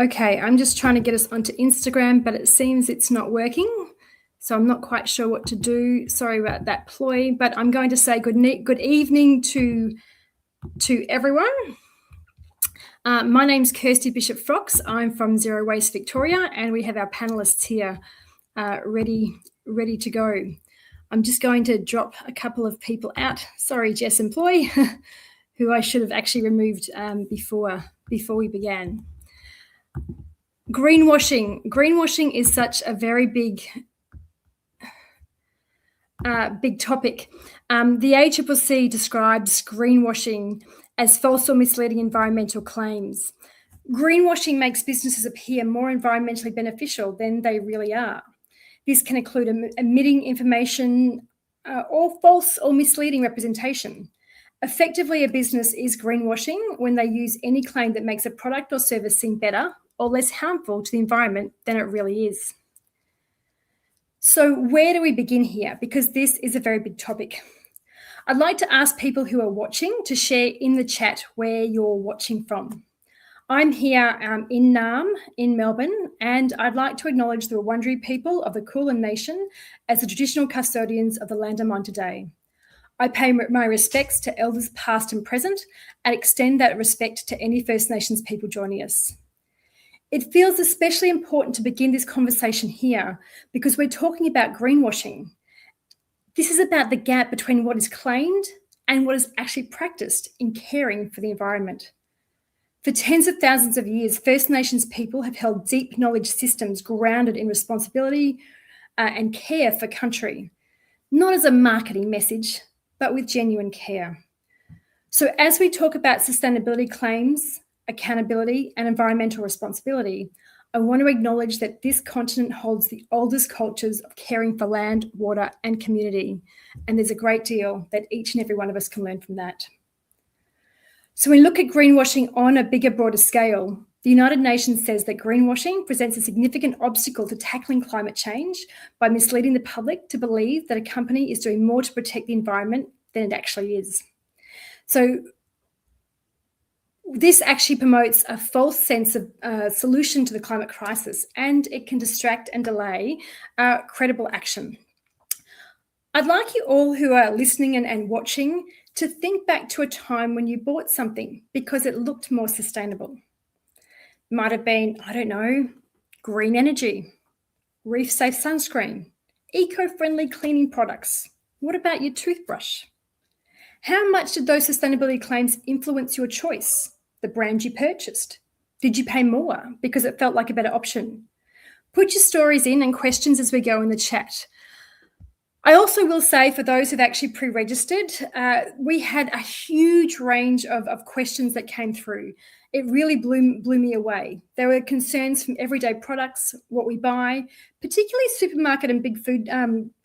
Okay, I'm just trying to get us onto Instagram, but it seems it's not working. So I'm not quite sure what to do. Sorry about that ploy, but I'm going to say good evening to everyone. My name's Kirsty Bishop-Frox. I'm from Zero Waste Victoria, and we have our panelists here ready to go. I'm just going to drop a couple of people out. Sorry, Jess and Ploy, who I should have actually removed before we began. Greenwashing. Greenwashing is such a very big topic. The ACCC describes greenwashing as false or misleading environmental claims. Greenwashing makes businesses appear more environmentally beneficial than they really are. This can include omitting information or false or misleading representation. Effectively, a business is greenwashing when they use any claim that makes a product or service seem better or less harmful to the environment than it really is. So where do we begin here? Because this is a very big topic. I'd like to ask people who are watching to share in the chat where you're watching from. I'm here in Naarm in Melbourne, and I'd like to acknowledge the Wurundjeri people of the Kulin Nation as the traditional custodians of the land I'm on today. I pay my respects to elders past and present and extend that respect to any First Nations people joining us. It feels especially important to begin this conversation here because we're talking about greenwashing. This is about the gap between what is claimed and what is actually practiced in caring for the environment. For tens of thousands of years, First Nations people have held deep knowledge systems grounded in responsibility and care for country, not as a marketing message, but with genuine care. So as we talk about sustainability claims, accountability, and environmental responsibility, I want to acknowledge that this continent holds the oldest cultures of caring for land, water, and community, and there's a great deal that each and every one of us can learn from that. So when we look at greenwashing on a bigger, broader scale, the United Nations says that greenwashing presents a significant obstacle to tackling climate change by misleading the public to believe that a company is doing more to protect the environment than it actually is. So this actually promotes a false sense of solution to the climate crisis, and it can distract and delay credible action. I'd like you all who are listening and watching to think back to a time when you bought something because it looked more sustainable. It might have been, I don't know, green energy, reef-safe sunscreen, eco-friendly cleaning products. What about your toothbrush? How much did those sustainability claims influence your choice, the brand you purchased? Did you pay more because it felt like a better option? Put your stories in and questions as we go in the chat. I also will say, for those who've actually pre-registered, we had a huge range of questions that came through. It really blew me away. There were concerns from everyday products, what we buy, particularly supermarket and big food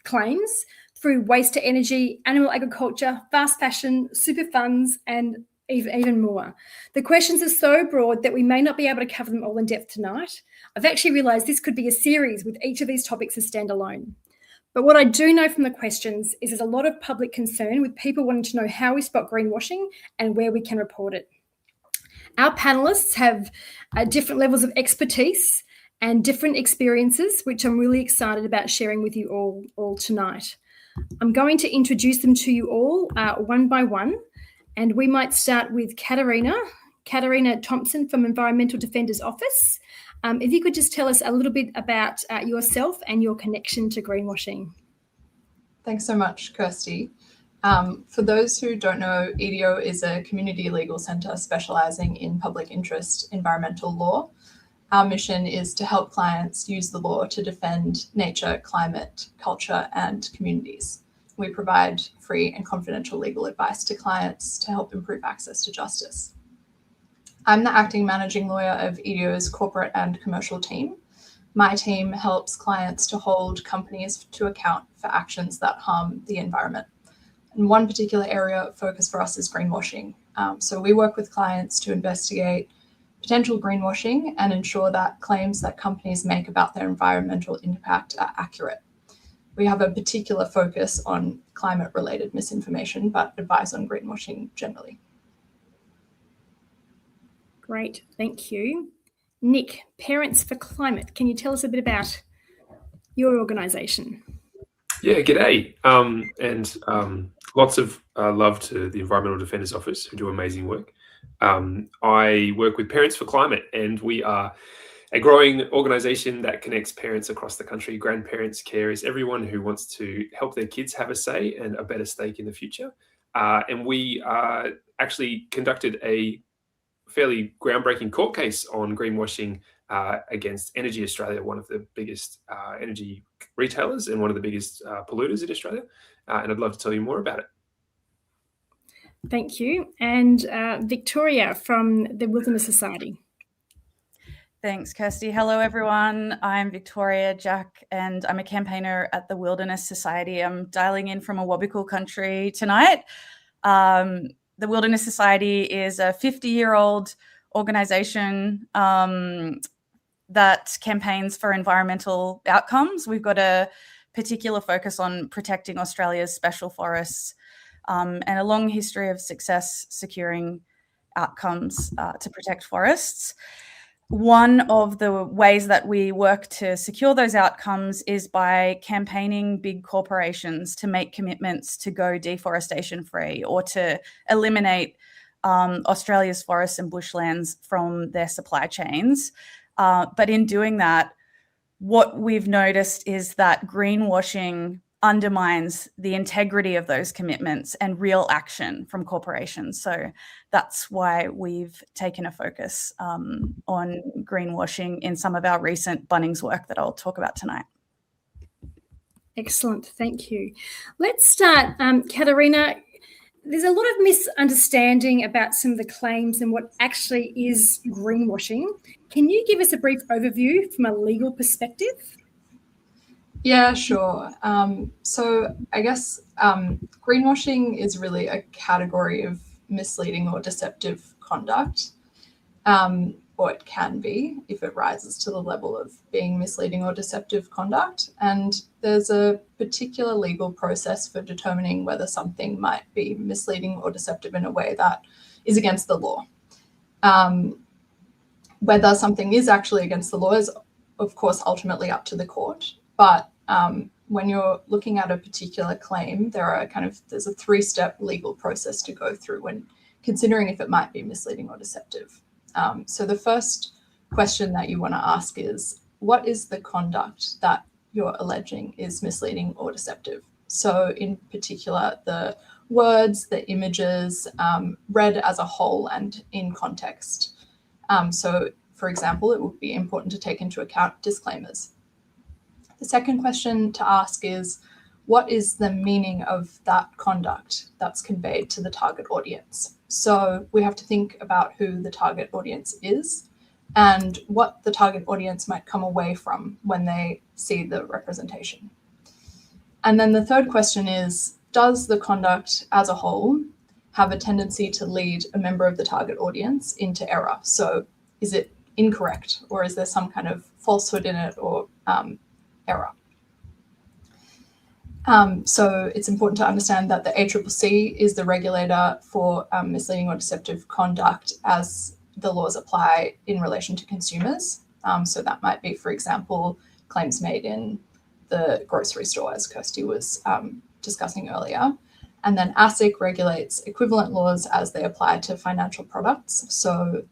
claims, through waste to energy, animal agriculture, fast fashion, super funds, and even more. The questions are so broad that we may not be able to cover them all in depth tonight. I've actually realised this could be a series with each of these topics as standalone. But what I do know from the questions is there's a lot of public concern with people wanting to know how we spot greenwashing and where we can report it. Our panellists have different levels of expertise and different experiences, which I'm really excited about sharing with you all tonight. I'm going to introduce them to you all one by one, and we might start with Katarina Thompson from Environmental Defenders Office. If you could just tell us a little bit about yourself and your connection to greenwashing. Thanks so much, Kirsty. For those who don't know, EDO is a community legal centre specialising in public interest environmental law. Our mission is to help clients use the law to defend nature, climate, culture, and communities. We provide free and confidential legal advice to clients to help improve access to justice. I'm the acting managing lawyer of EDO's corporate and commercial team. My team helps clients to hold companies to account for actions that harm the environment. And one particular area of focus for us is greenwashing. So we work with clients to investigate potential greenwashing and ensure that claims that companies make about their environmental impact are accurate. We have a particular focus on climate-related misinformation, but advise on greenwashing generally. Great, thank you. Nick, Parents for Climate. Can you tell us a bit about your organisation? Yeah, g'day. And lots of love to the Environmental Defenders Office, who do amazing work. I work with Parents for Climate, and we are a growing organisation that connects parents across the country, grandparents, carers, everyone who wants to help their kids have a say and a better stake in the future. And we actually conducted a fairly groundbreaking court case on greenwashing against Energy Australia, one of the biggest energy retailers and one of the biggest polluters in Australia. And I'd love to tell you more about it. Thank you. And Victoria from the Wilderness Society. Thanks, Kirsty. Hello, everyone. I'm Victoria Jack, and I'm a campaigner at the Wilderness Society. I'm dialing in from Awabakal country tonight. The Wilderness Society is a 50-year-old organisation that campaigns for environmental outcomes. We've got a particular focus on protecting Australia's special forests and a long history of success securing outcomes to protect forests. One of the ways that we work to secure those outcomes is by campaigning big corporations to make commitments to go deforestation free or to eliminate Australia's forests and bushlands from their supply chains. But in doing that, what we've noticed is that greenwashing undermines the integrity of those commitments and real action from corporations. So that's why we've taken a focus on greenwashing in some of our recent Bunnings work that I'll talk about tonight. Excellent, thank you. Let's start, Katerina. There's a lot of misunderstanding about some of the claims and what actually is greenwashing. Can you give us a brief overview from a legal perspective? Yeah, sure. So I guess greenwashing is really a category of misleading or deceptive conduct, or it can be if it rises to the level of being misleading or deceptive conduct. And there's a particular legal process for determining whether something might be misleading or deceptive in a way that is against the law. Whether something is actually against the law is, of course, ultimately up to the court. But when you're looking at a particular claim, there's a 3-step legal process to go through when considering if it might be misleading or deceptive. So the first question that you want to ask is, what is the conduct that you're alleging is misleading or deceptive? So in particular, the words, the images, read as a whole and in context. So for example, it would be important to take into account disclaimers. The second question to ask is, what is the meaning of that conduct that's conveyed to the target audience? So we have to think about who the target audience is and what the target audience might come away from when they see the representation. And then the third question is, does the conduct as a whole have a tendency to lead a member of the target audience into error? So is it incorrect, or is there some kind of falsehood in it, or error? So it's important to understand that the ACCC is the regulator for misleading or deceptive conduct as the laws apply in relation to consumers. So that might be, for example, claims made in the grocery store, as Kirsty was discussing earlier. And then ASIC regulates equivalent laws as they apply to financial products. So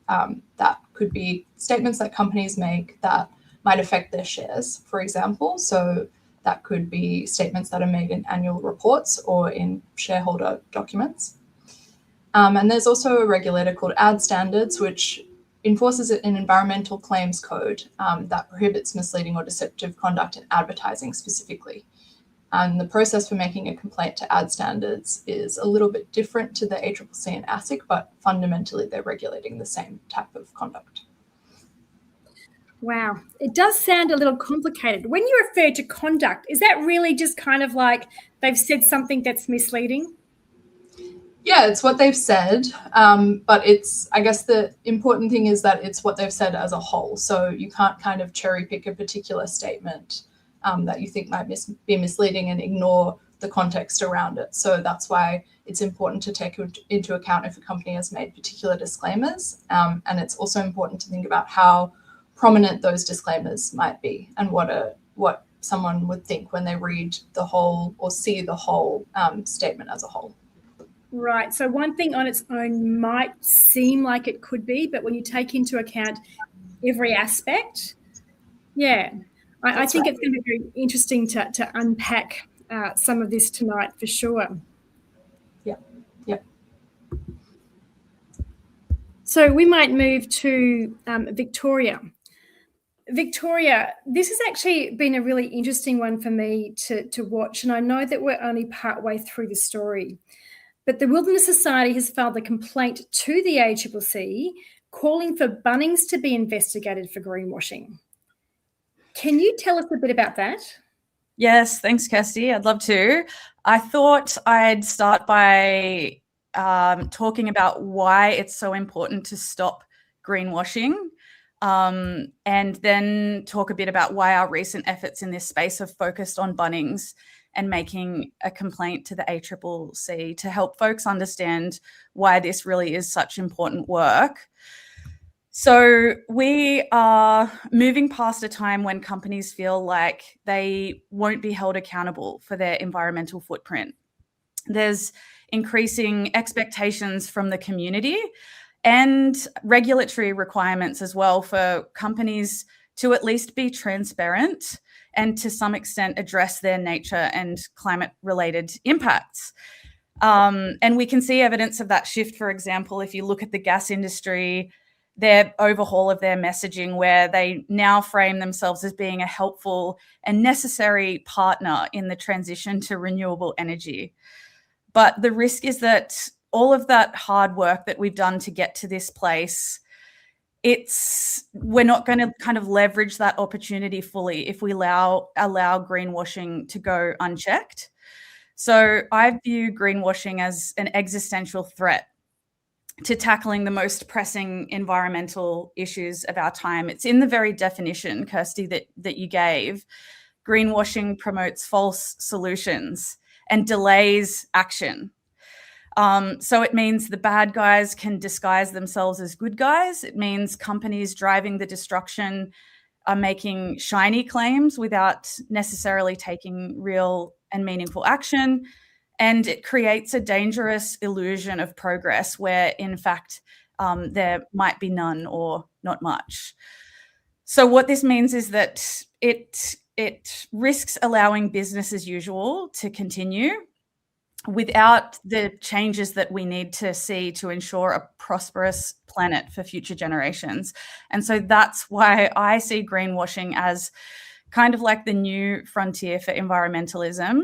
that could be statements that companies make that might affect their shares, for example. So that could be statements that are made in annual reports or in shareholder documents. And there's also a regulator called Ad Standards, which enforces an environmental claims code that prohibits misleading or deceptive conduct in advertising specifically. And the process for making a complaint to Ad Standards is a little bit different to the ACCC and ASIC, but fundamentally they're regulating the same type of conduct. Wow, it does sound a little complicated. When you refer to conduct, is that really just kind of like they've said something that's misleading? Yeah, it's what they've said, but I guess the important thing is that it's what they've said as a whole. So you can't kind of cherry pick a particular statement that you think might be misleading and ignore the context around it. So that's why it's important to take into account if a company has made particular disclaimers. And it's also important to think about how prominent those disclaimers might be, and what someone would think when they read the whole or see the whole statement as a whole. Right. So one thing on its own might seem like it could be, but when you take into account every aspect, yeah, I think it's going to be very interesting to unpack some of this tonight for sure. Yeah. Yeah. So we might move to Victoria. Victoria, this has actually been a really interesting one for me to watch, and I know that we're only partway through the story. But the Wilderness Society has filed a complaint to the ACCC calling for Bunnings to be investigated for greenwashing. Can you tell us a bit about that? Yes, thanks, Kirsty. I'd love to. I thought I'd start by talking about why it's so important to stop greenwashing, and then talk a bit about why our recent efforts in this space have focused on Bunnings and making a complaint to the ACCC to help folks understand why this really is such important work. So we are moving past a time when companies feel like they won't be held accountable for their environmental footprint. There's increasing expectations from the community and regulatory requirements as well for companies to at least be transparent and to some extent address their nature and climate-related impacts. And we can see evidence of that shift, for example, if you look at the gas industry, their overhaul of their messaging, where they now frame themselves as being a helpful and necessary partner in the transition to renewable energy. But the risk is that all of that hard work that we've done to get to this place, we're not going to kind of leverage that opportunity fully if we allow greenwashing to go unchecked. So I view greenwashing as an existential threat to tackling the most pressing environmental issues of our time. It's in the very definition, Kirsty, that you gave. Greenwashing promotes false solutions and delays action. So it means the bad guys can disguise themselves as good guys. It means companies driving the destruction are making shiny claims without necessarily taking real and meaningful action. And it creates a dangerous illusion of progress where, in fact, there might be none or not much. So what this means is that it risks allowing business as usual to continue without the changes that we need to see to ensure a prosperous planet for future generations. And so that's why I see greenwashing as kind of like the new frontier for environmentalism,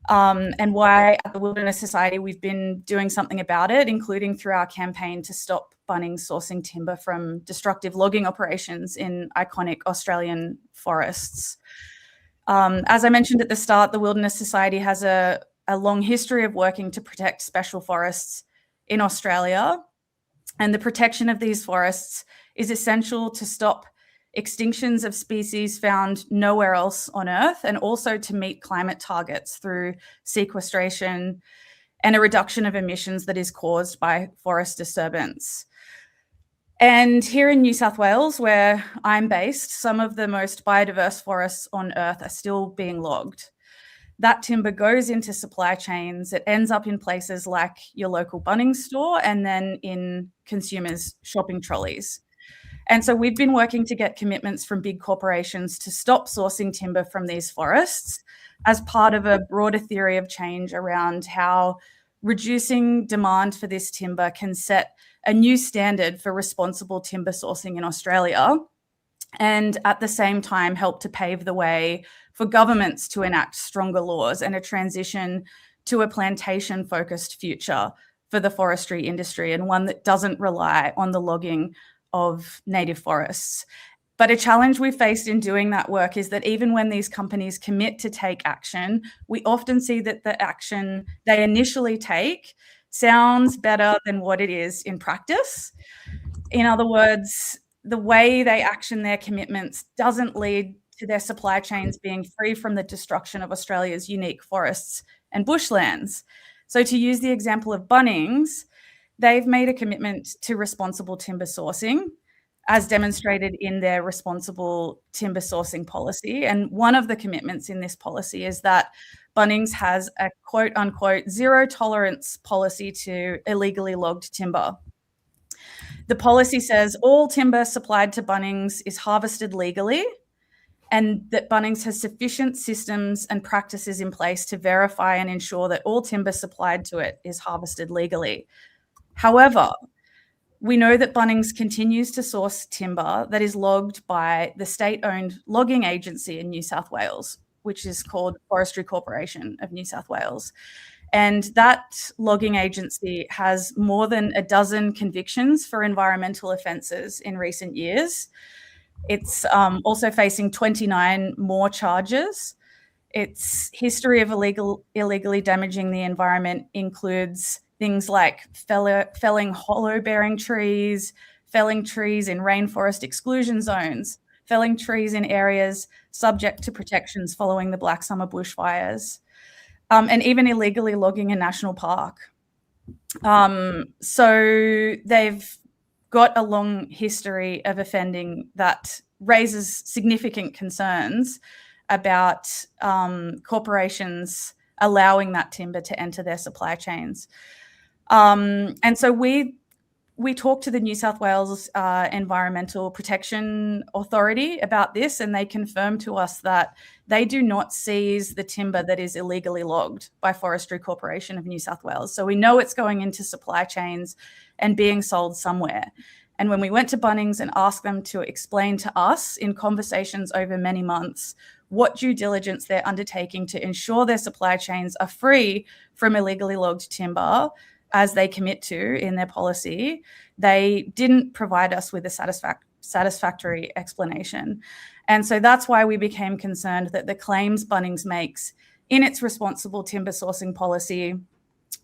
and why at the Wilderness Society we've been doing something about it, including through our campaign to stop Bunnings sourcing timber from destructive logging operations in iconic Australian forests. As I mentioned at the start, the Wilderness Society has a long history of working to protect special forests in Australia, and the protection of these forests is essential to stop extinctions of species found nowhere else on Earth, and also to meet climate targets through sequestration and a reduction of emissions that is caused by forest disturbance. And here in New South Wales, where I'm based, some of the most biodiverse forests on Earth are still being logged. That timber goes into supply chains. It ends up in places like your local Bunnings store and then in consumers' shopping trolleys. And so we've been working to get commitments from big corporations to stop sourcing timber from these forests as part of a broader theory of change around how reducing demand for this timber can set a new standard for responsible timber sourcing in Australia, and at the same time help to pave the way for governments to enact stronger laws and a transition to a plantation-focused future for the forestry industry, and one that doesn't rely on the logging of native forests. But a challenge we've faced in doing that work is that even when these companies commit to take action, we often see that the action they initially take sounds better than what it is in practice. In other words, the way they action their commitments doesn't lead to their supply chains being free from the destruction of Australia's unique forests and bushlands. So to use the example of Bunnings, they've made a commitment to responsible timber sourcing as demonstrated in their responsible timber sourcing policy. And one of the commitments in this policy is that Bunnings has a quote unquote zero tolerance policy to illegally logged timber. The policy says all timber supplied to Bunnings is harvested legally, and that Bunnings has sufficient systems and practices in place to verify and ensure that all timber supplied to it is harvested legally. However, we know that Bunnings continues to source timber that is logged by the state-owned logging agency in New South Wales, which is called Forestry Corporation of New South Wales. And that logging agency has more than a dozen convictions for environmental offences in recent years. It's also facing 29 more charges. Its history of illegally damaging the environment includes things like felling hollow-bearing trees, felling trees in rainforest exclusion zones, felling trees in areas subject to protections following the Black Summer bushfires, and even illegally logging a national park. So they've got a long history of offending that raises significant concerns about corporations allowing that timber to enter their supply chains. And so we talked to the New South Wales Environmental Protection Authority about this, and they confirmed to us that they do not seize the timber that is illegally logged by Forestry Corporation of New South Wales. So we know it's going into supply chains and being sold somewhere. And when we went to Bunnings and asked them to explain to us in conversations over many months what due diligence they're undertaking to ensure their supply chains are free from illegally logged timber, as they commit to in their policy, they didn't provide us with a satisfactory explanation. And so that's why we became concerned that the claims Bunnings makes in its responsible timber sourcing policy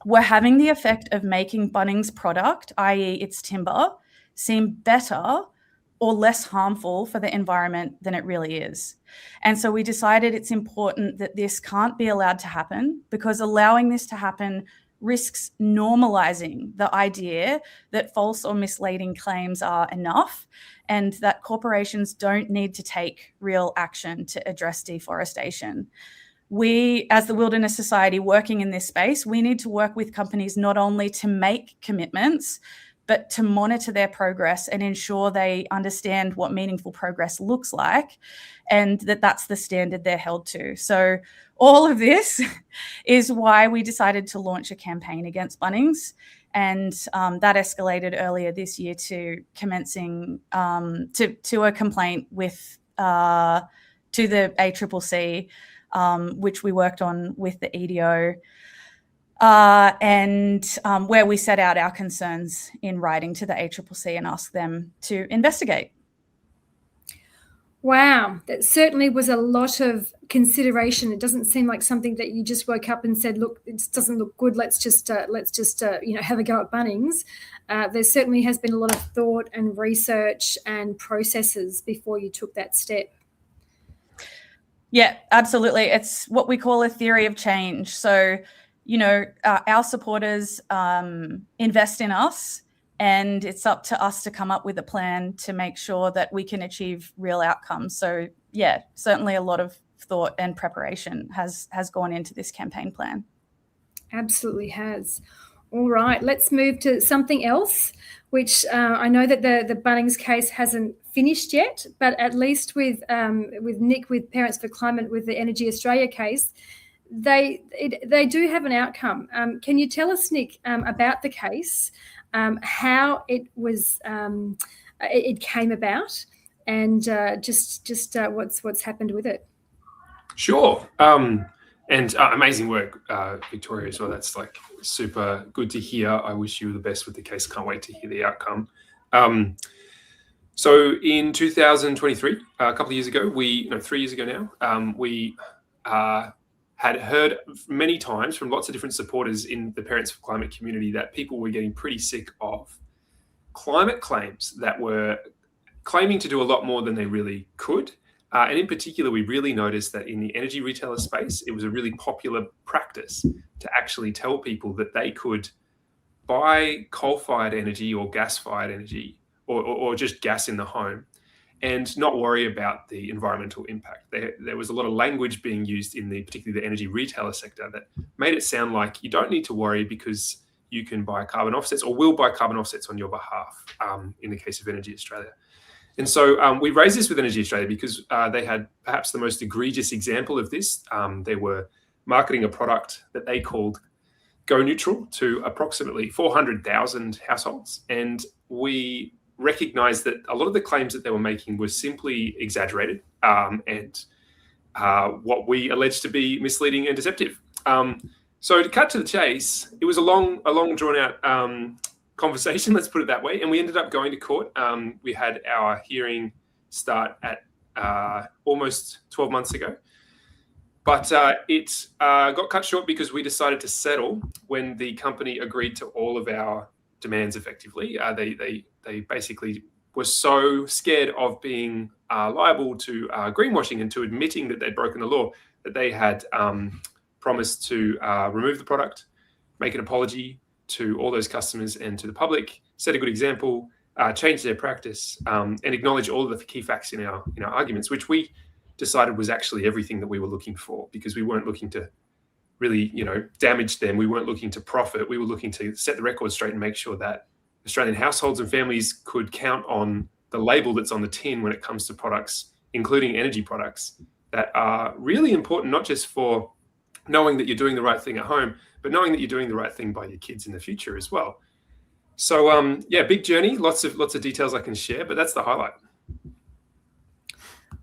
were having the effect of making Bunnings' product, i.e. its timber, seem better or less harmful for the environment than it really is. And so we decided it's important that this can't be allowed to happen, because allowing this to happen risks normalizing the idea that false or misleading claims are enough, and that corporations don't need to take real action to address deforestation. We, as the Wilderness Society working in this space, we need to work with companies not only to make commitments, but to monitor their progress and ensure they understand what meaningful progress looks like, and that that's the standard they're held to. So all of this is why we decided to launch a campaign against Bunnings, and that escalated earlier this year to commencing to a complaint with to the ACCC, which we worked on with the EDO, and where we set out our concerns in writing to the ACCC and asked them to investigate. Wow, that certainly was a lot of consideration. It doesn't seem like something that you just woke up and said, "Look, it doesn't look good. Let's just have a go at Bunnings." There certainly has been a lot of thought and research and processes before you took that step. Yeah, absolutely. It's what we call a theory of change. So, our supporters invest in us, and it's up to us to come up with a plan to make sure that we can achieve real outcomes. So yeah, certainly a lot of thought and preparation has gone into this campaign plan. Absolutely has. All right, let's move to something else, which I know that the Bunnings case hasn't finished yet, but at least with Nick, with Parents for Climate, with the Energy Australia case, they do have an outcome. Can you tell us, Nick, about the case, how it was it came about, and just what's happened with it? Sure. And amazing work, Victoria, as well. That's like super good to hear. I wish you the best with the case. Can't wait to hear the outcome. So in 2023, a couple of years ago, 3 years ago now, we had heard many times from lots of different supporters in the Parents for Climate community that people were getting pretty sick of climate claims that were claiming to do a lot more than they really could. And in particular, we really noticed that in the energy retailer space, it was a really popular practice to actually tell people that they could buy coal-fired energy or gas-fired energy or just gas in the home, and not worry about the environmental impact. There was a lot of language being used in particularly the energy retailer sector that made it sound like you don't need to worry because you can buy carbon offsets or will buy carbon offsets on your behalf in the case of Energy Australia. And so we raised this with Energy Australia because they had perhaps the most egregious example of this. They were marketing a product that they called Go Neutral to approximately 400,000 households. And we recognized that a lot of the claims that they were making were simply exaggerated and what we alleged to be misleading and deceptive. So to cut to the chase, it was a long drawn out conversation, let's put it that way. And we ended up going to court. We had our hearing start at almost 12 months ago. But it got cut short because we decided to settle when the company agreed to all of our demands effectively. They basically were so scared of being liable to greenwashing and to admitting that they'd broken the law that they had promised to remove the product, make an apology to all those customers and to the public, set a good example, change their practice, and acknowledge all of the key facts in our arguments, which we decided was actually everything that we were looking for, because we weren't looking to really, damage them. We weren't looking to profit. We were looking to set the record straight and make sure that Australian households and families could count on the label that's on the tin when it comes to products, including energy products, that are really important, not just for knowing that you're doing the right thing at home, but knowing that you're doing the right thing by your kids in the future as well. So big journey, lots of details I can share, but that's the highlight.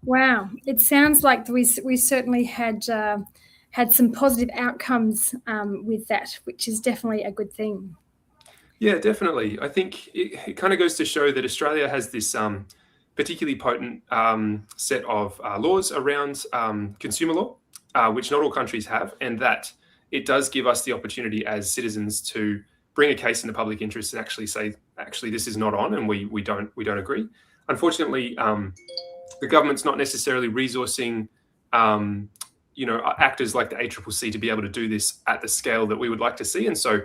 Wow, it sounds like we certainly had some positive outcomes with that, which is definitely a good thing. Yeah, definitely. I think it kind of goes to show that Australia has this particularly potent set of laws around consumer law, which not all countries have, and that it does give us the opportunity as citizens to bring a case in the public interest and actually say, this is not on, and we don't agree. Unfortunately, the government's not necessarily resourcing, actors like the ACCC to be able to do this at the scale that we would like to see. And so,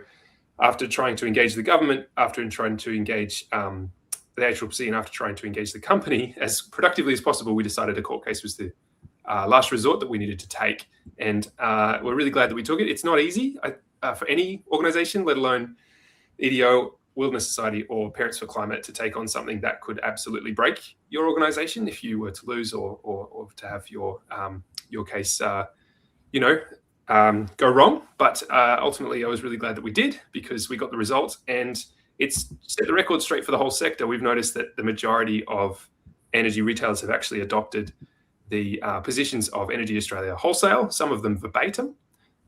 after trying to engage the government, after trying to engage the ACCC, and after trying to engage the company as productively as possible, we decided a court case was the last resort that we needed to take. And we're really glad that we took it. It's not easy for any organisation, let alone EDO, Wilderness Society, or Parents for Climate, to take on something that could absolutely break your organisation if you were to lose or to have your case, go wrong. But ultimately, I was really glad that we did, because we got the result, and it's set the record straight for the whole sector. We've noticed that the majority of energy retailers have actually adopted the positions of Energy Australia wholesale, some of them verbatim,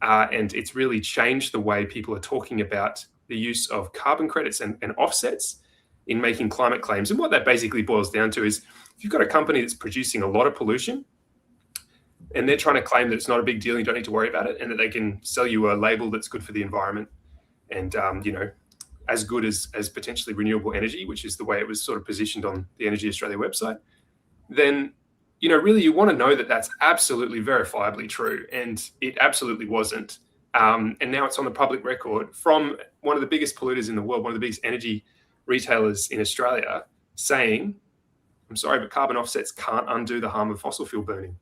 and it's really changed the way people are talking about the use of carbon credits and offsets in making climate claims. And what that basically boils down to is, if you've got a company that's producing a lot of pollution and they're trying to claim that it's not a big deal, you don't need to worry about it, and that they can sell you a label that's good for the environment and, as good as potentially renewable energy, which is the way it was sort of positioned on the Energy Australia website, then, really you want to know that that's absolutely verifiably true. And it absolutely wasn't. And now it's on the public record from one of the biggest polluters in the world, one of the biggest energy retailers in Australia, saying, I'm sorry, but carbon offsets can't undo the harm of fossil fuel burning.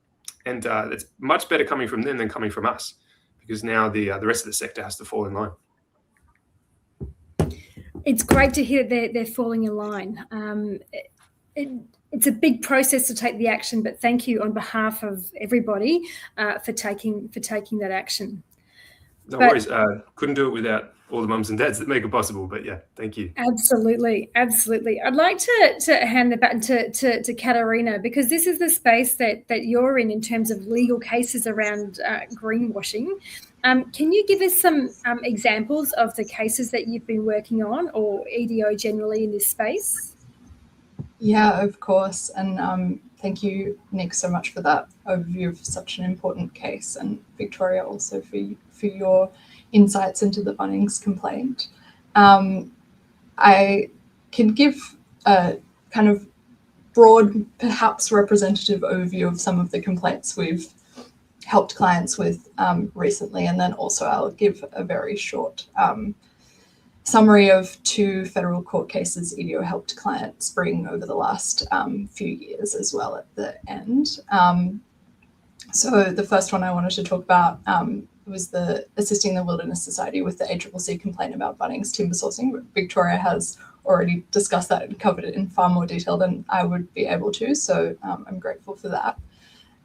And it's much better coming from them than coming from us, because now the rest of the sector has to fall in line. It's great to hear that they're falling in line. It's a big process to take the action, but thank you on behalf of everybody for taking that action. No worries. Couldn't do it without all the mums and dads that make it possible. But yeah, thank you. Absolutely. I'd like to hand the baton to Katarina, because this is the space that you're in terms of legal cases around greenwashing. Can you give us some examples of the cases that you've been working on, or EDO generally, in this space? Yeah, of course. And thank you, Nick, so much for that overview of such an important case, and Victoria also for your insights into the Bunnings complaint. I can give a kind of broad, perhaps representative overview of some of the complaints we've helped clients with recently, and then also I'll give a very short summary of 2 federal court cases EDO helped clients bring over the last few years as well at the end. So the first one I wanted to talk about was the assisting the Wilderness Society with the ACCC complaint about Bunnings timber sourcing. Victoria has already discussed that and covered it in far more detail than I would be able to, so I'm grateful for that.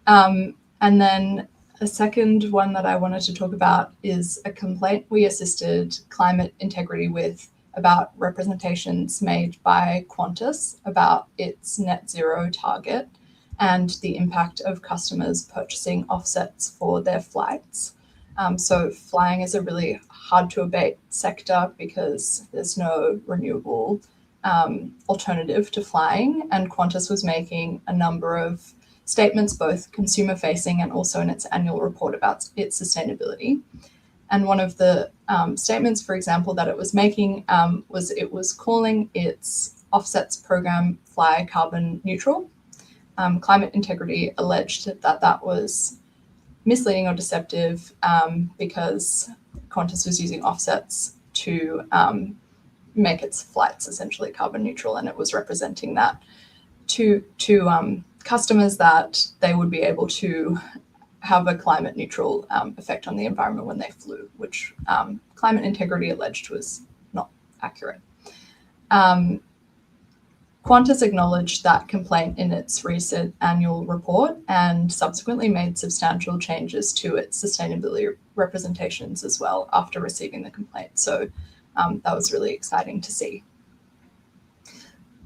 And then a second one that I wanted to talk about is a complaint we assisted Climate Integrity with about representations made by Qantas about its net zero target and the impact of customers purchasing offsets for their flights. So flying is a really hard to abate sector because there's no renewable alternative to flying, and Qantas was making a number of statements, both consumer facing and also in its annual report about its sustainability. And one of the statements, for example, that it was making was it was calling its offsets program fly carbon neutral. Climate Integrity alleged that that was misleading or deceptive because Qantas was using offsets to make its flights essentially carbon neutral, and it was representing that to customers that they would be able to have a climate neutral effect on the environment when they flew, which Climate Integrity alleged was not accurate. Qantas acknowledged that complaint in its recent annual report and subsequently made substantial changes to its sustainability representations as well after receiving the complaint. So that was really exciting to see.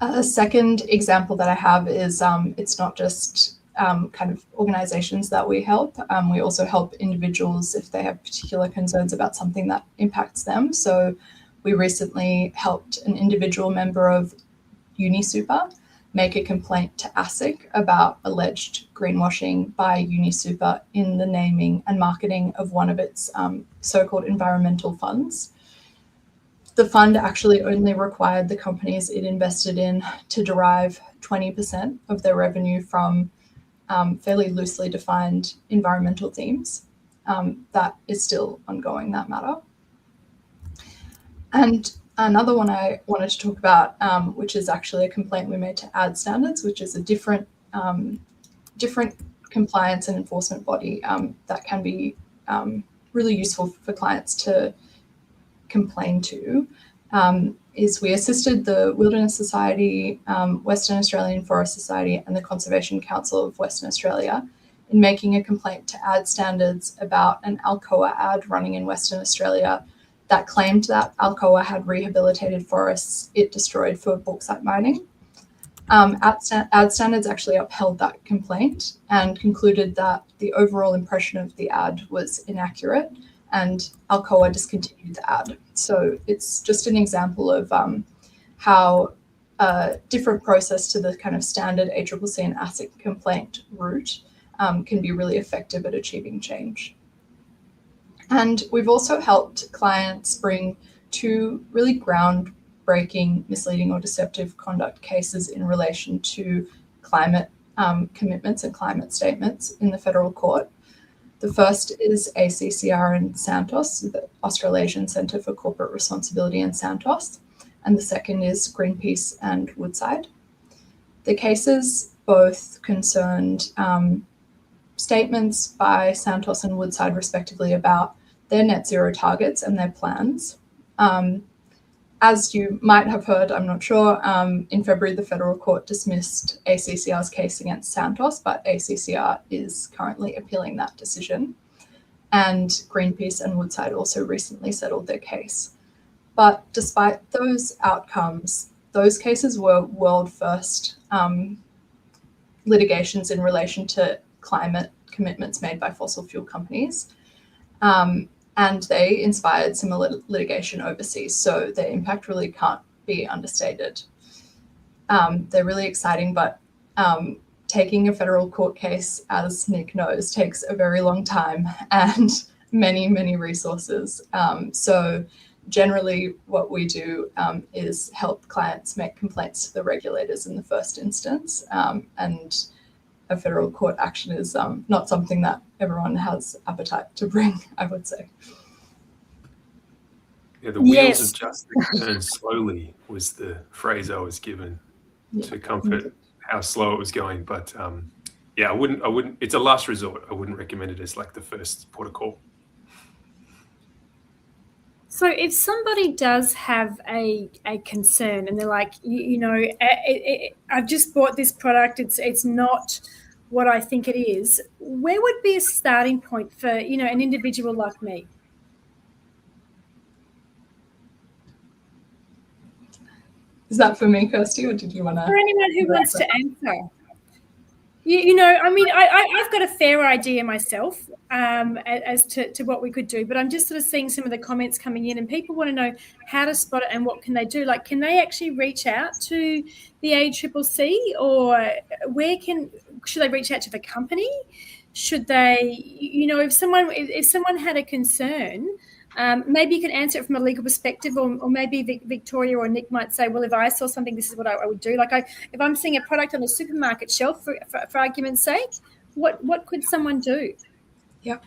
A second example that I have is it's not just kind of organizations that we help. We also help individuals if they have particular concerns about something that impacts them. So we recently helped an individual member of UniSuper make a complaint to ASIC about alleged greenwashing by UniSuper in the naming and marketing of one of its so-called environmental funds. The fund actually only required the companies it invested in to derive 20% of their revenue from fairly loosely defined environmental themes. That is still ongoing, that matter. And another one I wanted to talk about, which is actually a complaint we made to AD Standards, which is a different compliance and enforcement body that can be really useful for clients to complain to, is we assisted the Wilderness Society, Western Australian Forest Society, and the Conservation Council of Western Australia in making a complaint to AD Standards about an Alcoa ad running in Western Australia that claimed that Alcoa had rehabilitated forests it destroyed for bauxite mining. AD Standards actually upheld that complaint and concluded that the overall impression of the ad was inaccurate, and Alcoa discontinued the ad. So it's just an example of how a different process to the kind of standard ACCC and ASIC complaint route can be really effective at achieving change. And we've also helped clients bring 2 really groundbreaking misleading or deceptive conduct cases in relation to climate commitments and climate statements in the federal court. The first is ACCR in Santos, the Australasian Centre for Corporate Responsibility in Santos, and the second is Greenpeace and Woodside. The cases both concerned statements by Santos and Woodside respectively about their net zero targets and their plans. As you might have heard, I'm not sure, in February, the federal court dismissed ACCR's case against Santos, but ACCR is currently appealing that decision. And Greenpeace and Woodside also recently settled their case. But despite those outcomes, those cases were world first litigations in relation to climate commitments made by fossil fuel companies. And they inspired similar litigation overseas. So their impact really can't be understated. They're really exciting, but taking a federal court case, as Nick knows, takes a very long time and many, many resources. So generally what we do is help clients make complaints to the regulators in the first instance. And a federal court action is not something that everyone has appetite to bring, I would say. Yeah, the wheels Yes. of justice turn slowly was the phrase I was given to comfort how slow it was going. But yeah, I wouldn't. It's a last resort. I wouldn't recommend it as like the first port of call. So if somebody does have a concern and they're like, I've just bought this product, it's not what I think it is, where would be a starting point for, an individual like me? Is that for me, Kirsty, or did you want to? For anyone who wants to answer. I've got a fair idea myself as to what we could do, but I'm just sort of seeing some of the comments coming in, and people want to know how to spot it and what can they do. Like, can they actually reach out to the ACCC, or should they reach out to the company? Should they, if someone had a concern, maybe you can answer it from a legal perspective, or maybe Victoria or Nick might say, well, if I saw something, this is what I would do. Like, if I'm seeing a product on a supermarket shelf, for argument's sake, what could someone do? Yep.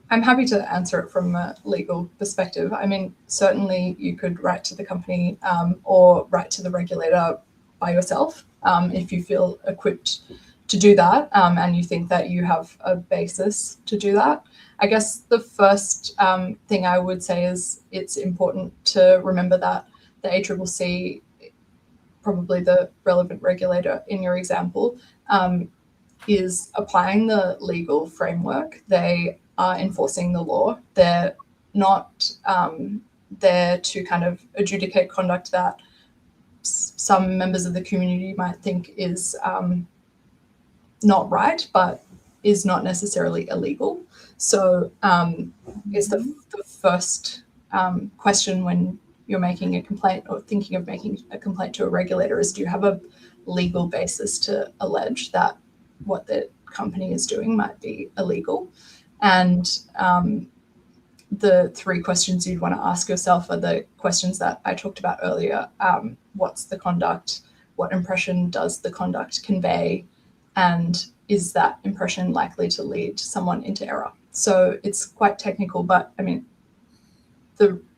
I'm happy to answer it from a legal perspective. I mean, certainly you could write to the company or write to the regulator by yourself if you feel equipped to do that and you think that you have a basis to do that. I guess the first thing I would say is it's important to remember that the ACCC, probably the relevant regulator in your example, is applying the legal framework. They are enforcing the law. They're not there to kind of adjudicate conduct that some members of the community might think is not right, but is not necessarily illegal. So I guess the first question when you're making a complaint or thinking of making a complaint to a regulator is, do you have a legal basis to allege that what the company is doing might be illegal? And the three questions you'd want to ask yourself are the questions that I talked about earlier. What's the conduct? What impression does the conduct convey? And is that impression likely to lead someone into error? So it's quite technical, but I mean,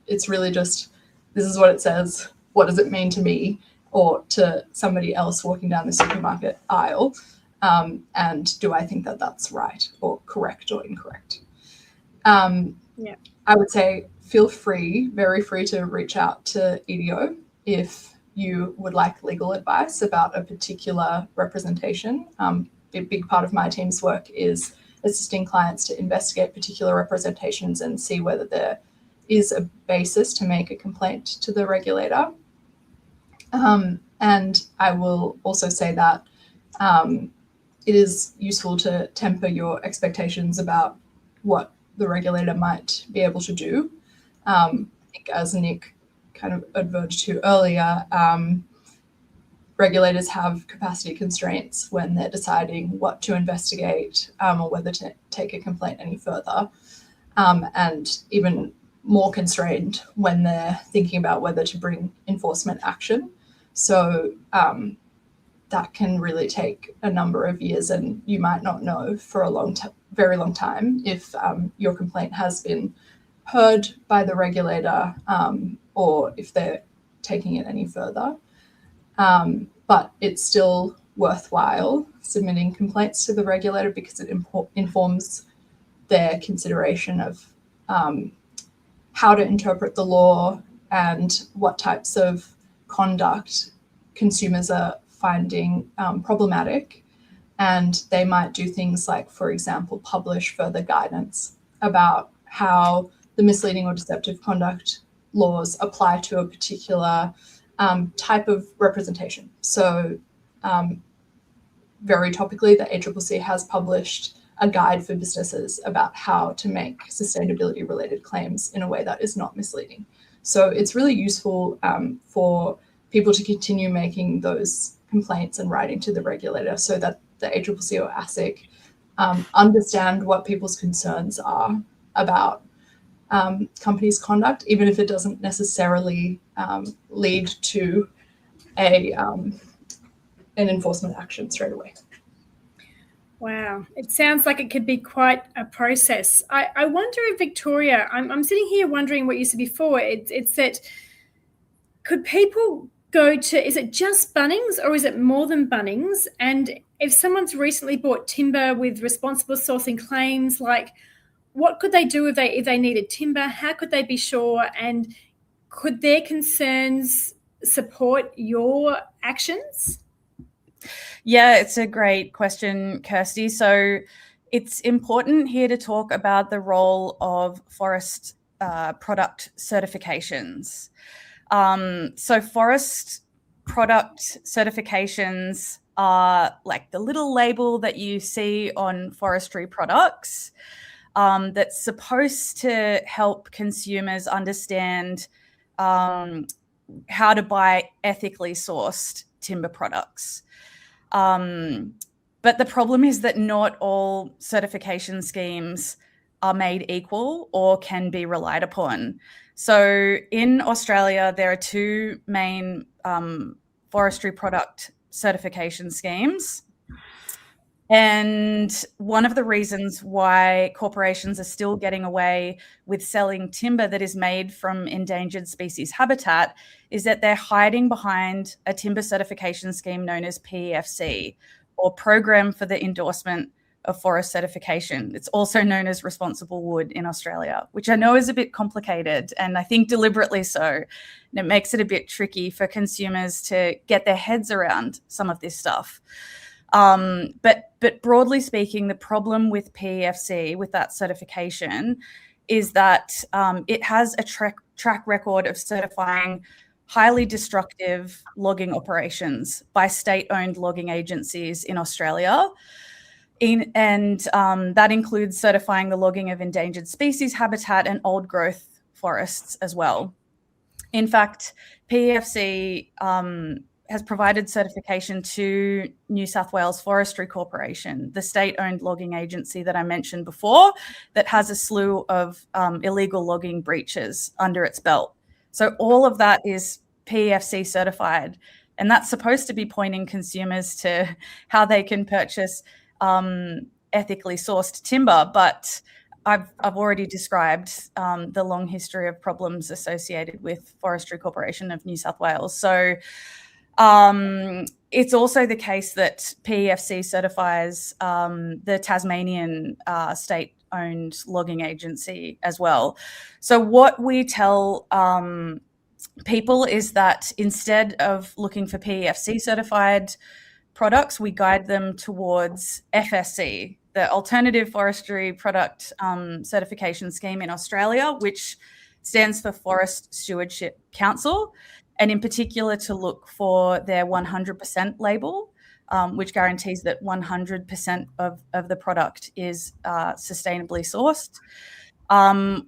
it's really just, this is what it says. What does it mean to me or to somebody else walking down the supermarket aisle? And do I think that that's right or correct or incorrect? I would say feel free, very free to reach out to EDO if you would like legal advice about a particular representation. A big part of my team's work is assisting clients to investigate particular representations and see whether there is a basis to make a complaint to the regulator. And I will also say that it is useful to temper your expectations about what the regulator might be able to do. I think, as Nick kind of adverted to earlier, regulators have capacity constraints when they're deciding what to investigate or whether to take a complaint any further, and even more constrained when they're thinking about whether to bring enforcement action. So that can really take a number of years, and you might not know for a very long time if your complaint has been heard by the regulator or if they're taking it any further. But it's still worthwhile submitting complaints to the regulator because it informs their consideration of how to interpret the law and what types of conduct consumers are finding problematic. And they might do things like, for example, publish further guidance about how the misleading or deceptive conduct laws apply to a particular type of representation. So very topically, the ACCC has published a guide for businesses about how to make sustainability related claims in a way that is not misleading. So it's really useful for people to continue making those complaints and writing to the regulator so that the ACCC or ASIC understand what people's concerns are about companies' conduct, even if it doesn't necessarily lead to an enforcement action straight away. Wow, it sounds like it could be quite a process. I wonder if Victoria, I'm sitting here wondering what you said before. It's that could people go to, is it just Bunnings or is it more than Bunnings? And if someone's recently bought timber with responsible sourcing claims, like what could they do if they needed timber? How could they be sure? And could their concerns support your actions? Yeah, it's a great question, Kirsty. So it's important here to talk about the role of forest product certifications. So forest product certifications are like the little label that you see on forestry products that's supposed to help consumers understand how to buy ethically sourced timber products. But the problem is that not all certification schemes are made equal or can be relied upon. So in Australia, there are two main forestry product certification schemes. And one of the reasons why corporations are still getting away with selling timber that is made from endangered species habitat is that they're hiding behind a timber certification scheme known as PEFC, or Program for the Endorsement of Forest Certification. It's also known as Responsible Wood in Australia, which I know is a bit complicated, and I think deliberately so. And it makes it a bit tricky for consumers to get their heads around some of this stuff. But broadly speaking, the problem with PEFC, with that certification, is that it has a track record of certifying highly destructive logging operations by state-owned logging agencies in Australia. And that includes certifying the logging of endangered species habitat and old growth forests as well. In fact, PEFC has provided certification to New South Wales Forestry Corporation, the state-owned logging agency that I mentioned before, that has a slew of illegal logging breaches under its belt. So all of that is PEFC certified, and that's supposed to be pointing consumers to how they can purchase ethically sourced timber. But I've already described the long history of problems associated with Forestry Corporation of New South Wales. So it's also the case that PEFC certifies the Tasmanian state-owned logging agency as well. So what we tell people is that instead of looking for PEFC certified products, we guide them towards FSC, the Alternative Forestry Product Certification Scheme in Australia, which stands for Forest Stewardship Council, and in particular to look for their 100% label, which guarantees that 100% of the product is sustainably sourced,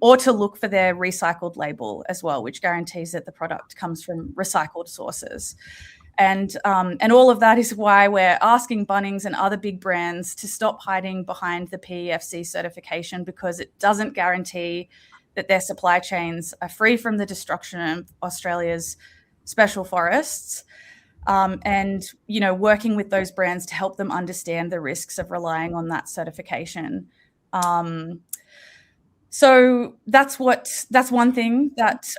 or to look for their recycled label as well, which guarantees that the product comes from recycled sources. And all of that is why we're asking Bunnings and other big brands to stop hiding behind the PEFC certification, because it doesn't guarantee that their supply chains are free from the destruction of Australia's special forests, and working with those brands to help them understand the risks of relying on that certification. So that's one thing that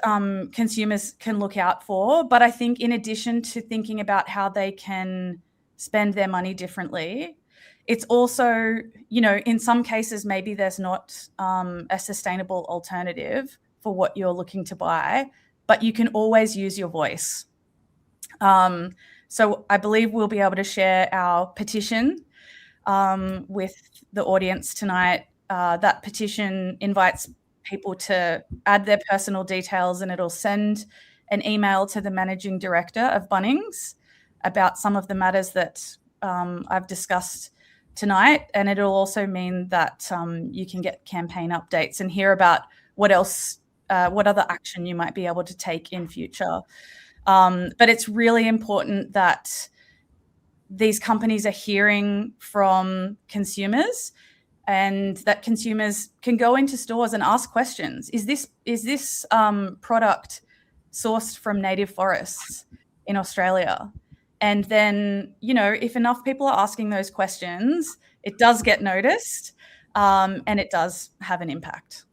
consumers can look out for. But I think in addition to thinking about how they can spend their money differently, it's also, in some cases, maybe there's not a sustainable alternative for what you're looking to buy, but you can always use your voice. So I believe we'll be able to share our petition with the audience tonight. That petition invites people to add their personal details, and it'll send an email to the managing director of Bunnings about some of the matters that I've discussed tonight. And it'll also mean that you can get campaign updates and hear about what other action you might be able to take in future. But it's really important that these companies are hearing from consumers, and that consumers can go into stores and ask questions. Is this product sourced from native forests in Australia? And then, if enough people are asking those questions, it does get noticed, and it does have an impact.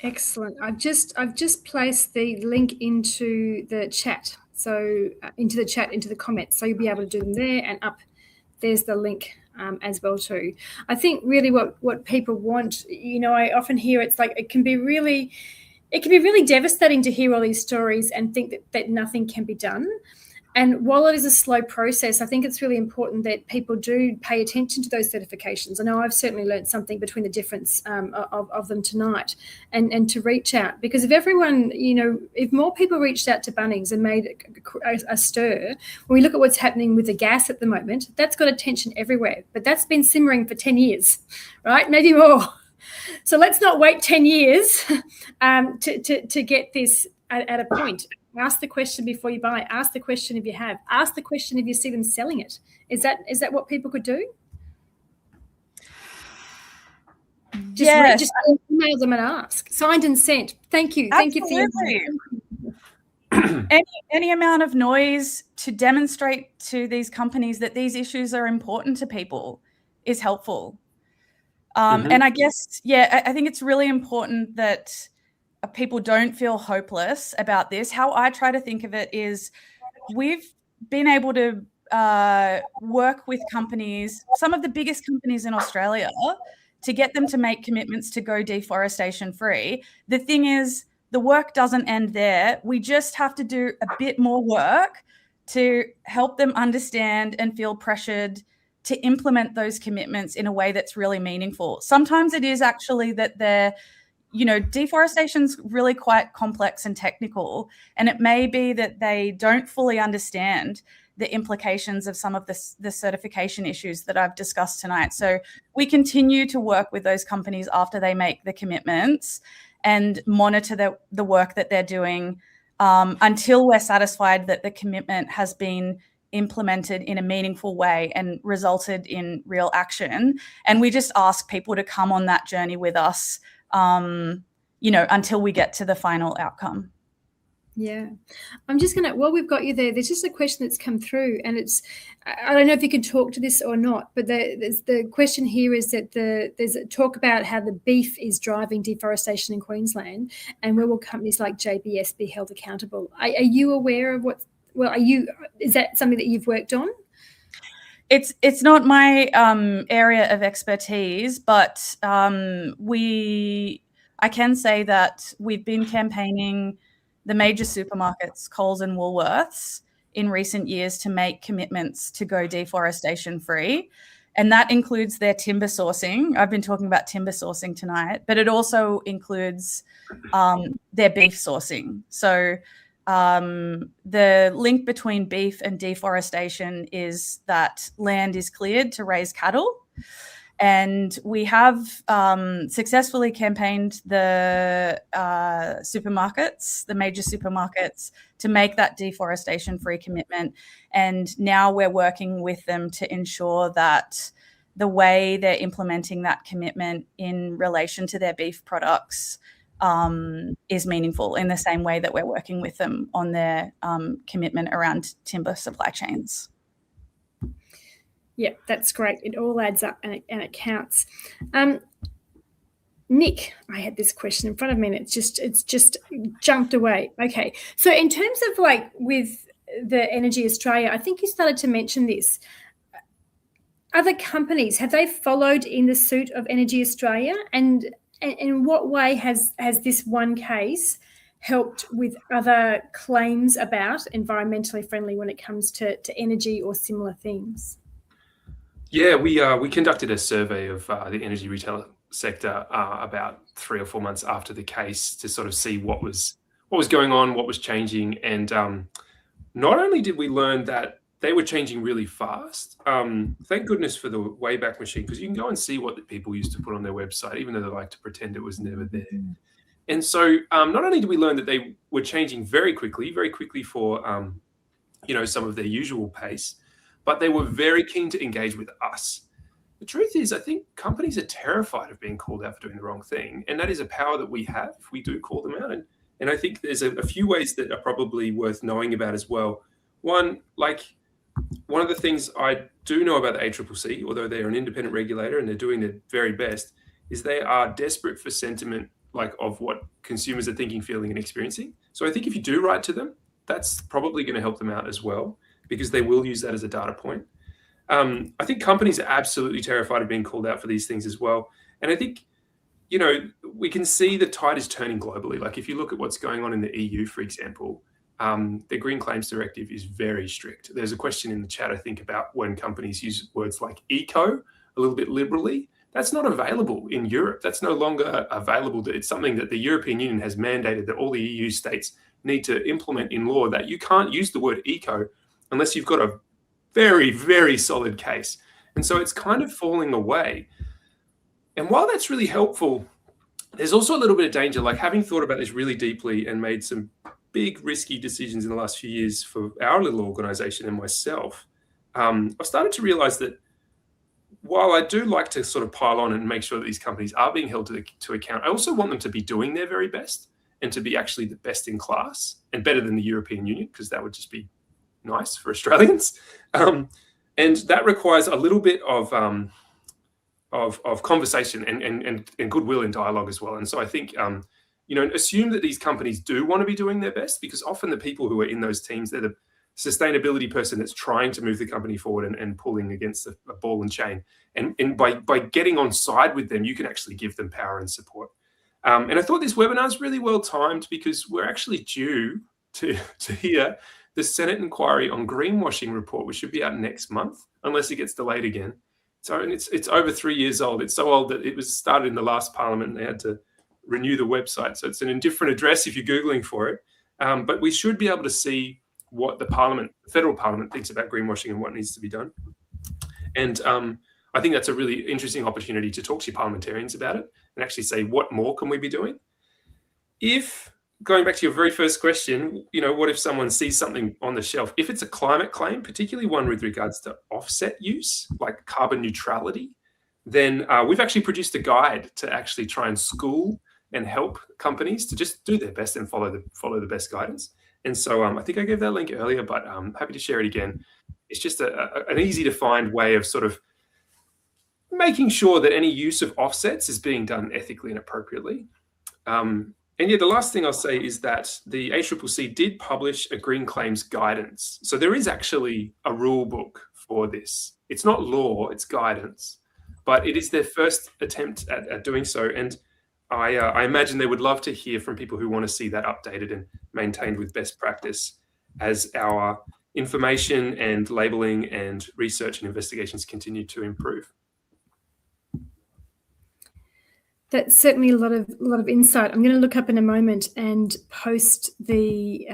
Excellent. I've just placed the link into the chat. So into the comments. So you'll be able to do them there, and up there's the link as well too. I think really what people want, I often hear it's like it can be really devastating to hear all these stories and think that nothing can be done. And while it is a slow process, I think it's really important that people do pay attention to those certifications. I know I've certainly learned something between the difference of them tonight, and to reach out, because if everyone, if more people reached out to Bunnings and made a stir, when we look at what's happening with the gas at the moment, that's got attention everywhere, but that's been simmering for 10 years, right? Maybe more. So let's not wait 10 years to get this at a point. Ask the question before you buy. Ask the question if you have. Ask the question if you see them selling it. Is that what people could do? Just email them and ask. Signed and sent. Thank you. Absolutely. Thank you for any amount of noise to demonstrate to these companies that these issues are important to people is helpful. And I guess, I think it's really important that people don't feel hopeless about this. How I try to think of it is we've been able to work with companies, some of the biggest companies in Australia, to get them to make commitments to go deforestation free. The thing is, the work doesn't end there. We just have to do a bit more work to help them understand and feel pressured to implement those commitments in a way that's really meaningful. Sometimes it is actually that they're, deforestation's really quite complex and technical, and it may be that they don't fully understand the implications of some of the certification issues that I've discussed tonight. So we continue to work with those companies after they make the commitments and monitor the work that they're doing until we're satisfied that the commitment has been implemented in a meaningful way and resulted in real action. And we just ask people to come on that journey with us, until we get to the final outcome. Yeah. I'm just while we've got you there's just a question that's come through, and I don't know if you can talk to this or not, but the question here is that there's a talk about how the beef is driving deforestation in Queensland, and where will companies like JBS be held accountable? Are you aware of is that something that you've worked on? It's not my area of expertise, but I can say that we've been campaigning the major supermarkets, Coles and Woolworths, in recent years to make commitments to go deforestation free. And that includes their timber sourcing. I've been talking about timber sourcing tonight, but it also includes their beef sourcing. So the link between beef and deforestation is that land is cleared to raise cattle. And we have successfully campaigned the supermarkets, the major supermarkets, to make that deforestation-free commitment. And now we're working with them to ensure that the way they're implementing that commitment in relation to their beef products is meaningful, in the same way that we're working with them on their commitment around timber supply chains. Yeah, that's great. It all adds up and it counts. Nick, I had this question in front of me and it's just jumped away. Okay, so in terms of with the Energy Australia, I think you started to mention this. Other companies, have they followed in the suit of Energy Australia? And in what way has this one case helped with other claims about environmentally friendly when it comes to energy or similar things? Yeah, we conducted a survey of the energy retailer sector about 3 or 4 months after the case to sort of see what was going on, what was changing, and not only did we learn that they were changing really fast. Thank goodness for the Wayback Machine, because you can go and see what the people used to put on their website, even though they like to pretend it was never there. And so not only did we learn that they were changing very quickly for some of their usual pace, but they were very keen to engage with us. The truth is, I think companies are terrified of being called out for doing the wrong thing. And that is a power that we have if we do call them out. And I think there's a few ways that are probably worth knowing about as well. One, one of the things I do know about the ACCC, although they're an independent regulator and they're doing their very best, is they are desperate for sentiment of what consumers are thinking, feeling, and experiencing. So I think if you do write to them, that's probably going to help them out as well, because they will use that as a data point. I think companies are absolutely terrified of being called out for these things as well. And I think, we can see the tide is turning globally. Like if you look at what's going on in the EU, for example, the Green Claims Directive is very strict. There's a question in the chat, I think, about when companies use words like eco a little bit liberally. That's not available in Europe. That's no longer available. It's something that the European Union has mandated that all the EU states need to implement in law, that you can't use the word eco unless you've got a very, very solid case. And so it's kind of falling away. And while that's really helpful, there's also a little bit of danger, like having thought about this really deeply and made some big risky decisions in the last few years for our little organization and myself. I've started to realize that while I do like to sort of pile on and make sure that these companies are being held to account, I also want them to be doing their very best and to be actually the best in class and better than the European Union, because that would just be nice for Australians. And that requires a little bit of conversation and goodwill and dialogue as well. And so I think, assume that these companies do want to be doing their best, because often the people who are in those teams, they're the sustainability person that's trying to move the company forward and pulling against a ball and chain. And by getting on side with them, you can actually give them power and support. And I thought this webinar is really well timed, because we're actually due to hear the Senate inquiry on greenwashing report, which should be out next month, unless it gets delayed again. So, and it's over 3 years old. It's so old that it was started in the last parliament and they had to renew the website. So it's an indifferent address if you're Googling for it. But we should be able to see what the federal parliament thinks about greenwashing and what needs to be done. And I think that's a really interesting opportunity to talk to your parliamentarians about it and actually say, what more can we be doing? Going back to your very first question, what if someone sees something on the shelf? If it's a climate claim, particularly one with regards to offset use, like carbon neutrality, then we've actually produced a guide to actually try and school and help companies to just do their best and follow the best guidance. And so I think I gave that link earlier, but I'm happy to share it again. It's just an easy to find way of sort of making sure that any use of offsets is being done ethically and appropriately. And the last thing I'll say is that the ACCC did publish a green claims guidance. So there is actually a rule book for this. It's not law, it's guidance, but it is their first attempt at doing so. And I imagine they would love to hear from people who want to see that updated and maintained with best practice as our information and labeling and research and investigations continue to improve. That's certainly a lot of insight. I'm going to look up in a moment and post the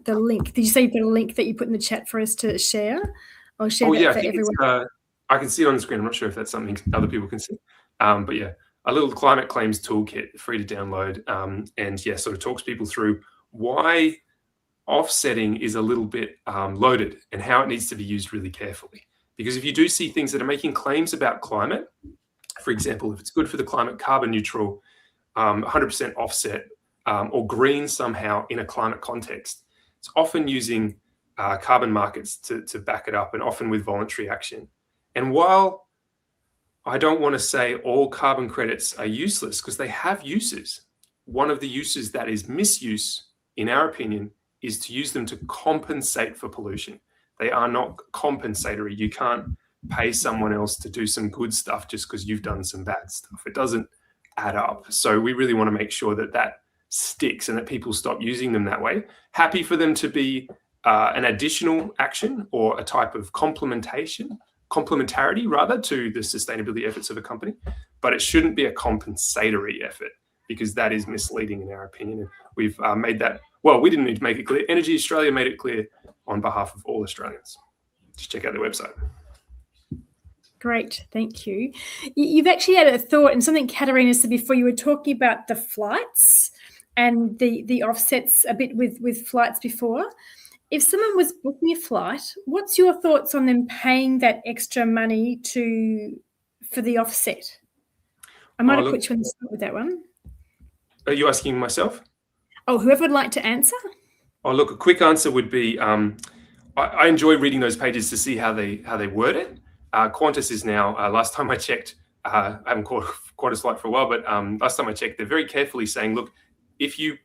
link. Did you say you've got a link that you put in the chat for us to share? I'll share that for everyone. I can see it on the screen. I'm not sure if that's something other people can see. But yeah, a little climate claims toolkit, free to download. And yeah, sort of talks people through why offsetting is a little bit loaded and how it needs to be used really carefully. Because if you do see things that are making claims about climate, for example, if it's good for the climate, carbon neutral, 100% offset, or green somehow in a climate context, it's often using carbon markets to back it up, and often with voluntary action. And while I don't want to say all carbon credits are useless, because they have uses, one of the uses that is misuse, in our opinion, is to use them to compensate for pollution. They are not compensatory. You can't pay someone else to do some good stuff just because you've done some bad stuff. It doesn't add up. So we really want to make sure that that sticks and that people stop using them that way. Happy for them to be an additional action or a type of complementarity rather to the sustainability efforts of a company, but it shouldn't be a compensatory effort, because that is misleading in our opinion. And we've made that, well, we didn't need to make it clear. Energy Australia made it clear on behalf of all Australians. Just check out their website. Great, thank you. You've actually had a thought, and something Katarina said before, you were talking about the flights and the offsets a bit with flights before. If someone was booking a flight, what's your thoughts on them paying that extra money for the offset? I might have put you on the spot with that one. Are you asking myself? Oh, whoever would like to answer? Oh, look, a quick answer would be, I enjoy reading those pages to see how they word it. Qantas is now, last time I checked, I haven't caught Qantas flight for a while, but last time I checked, they're very carefully saying, look, if you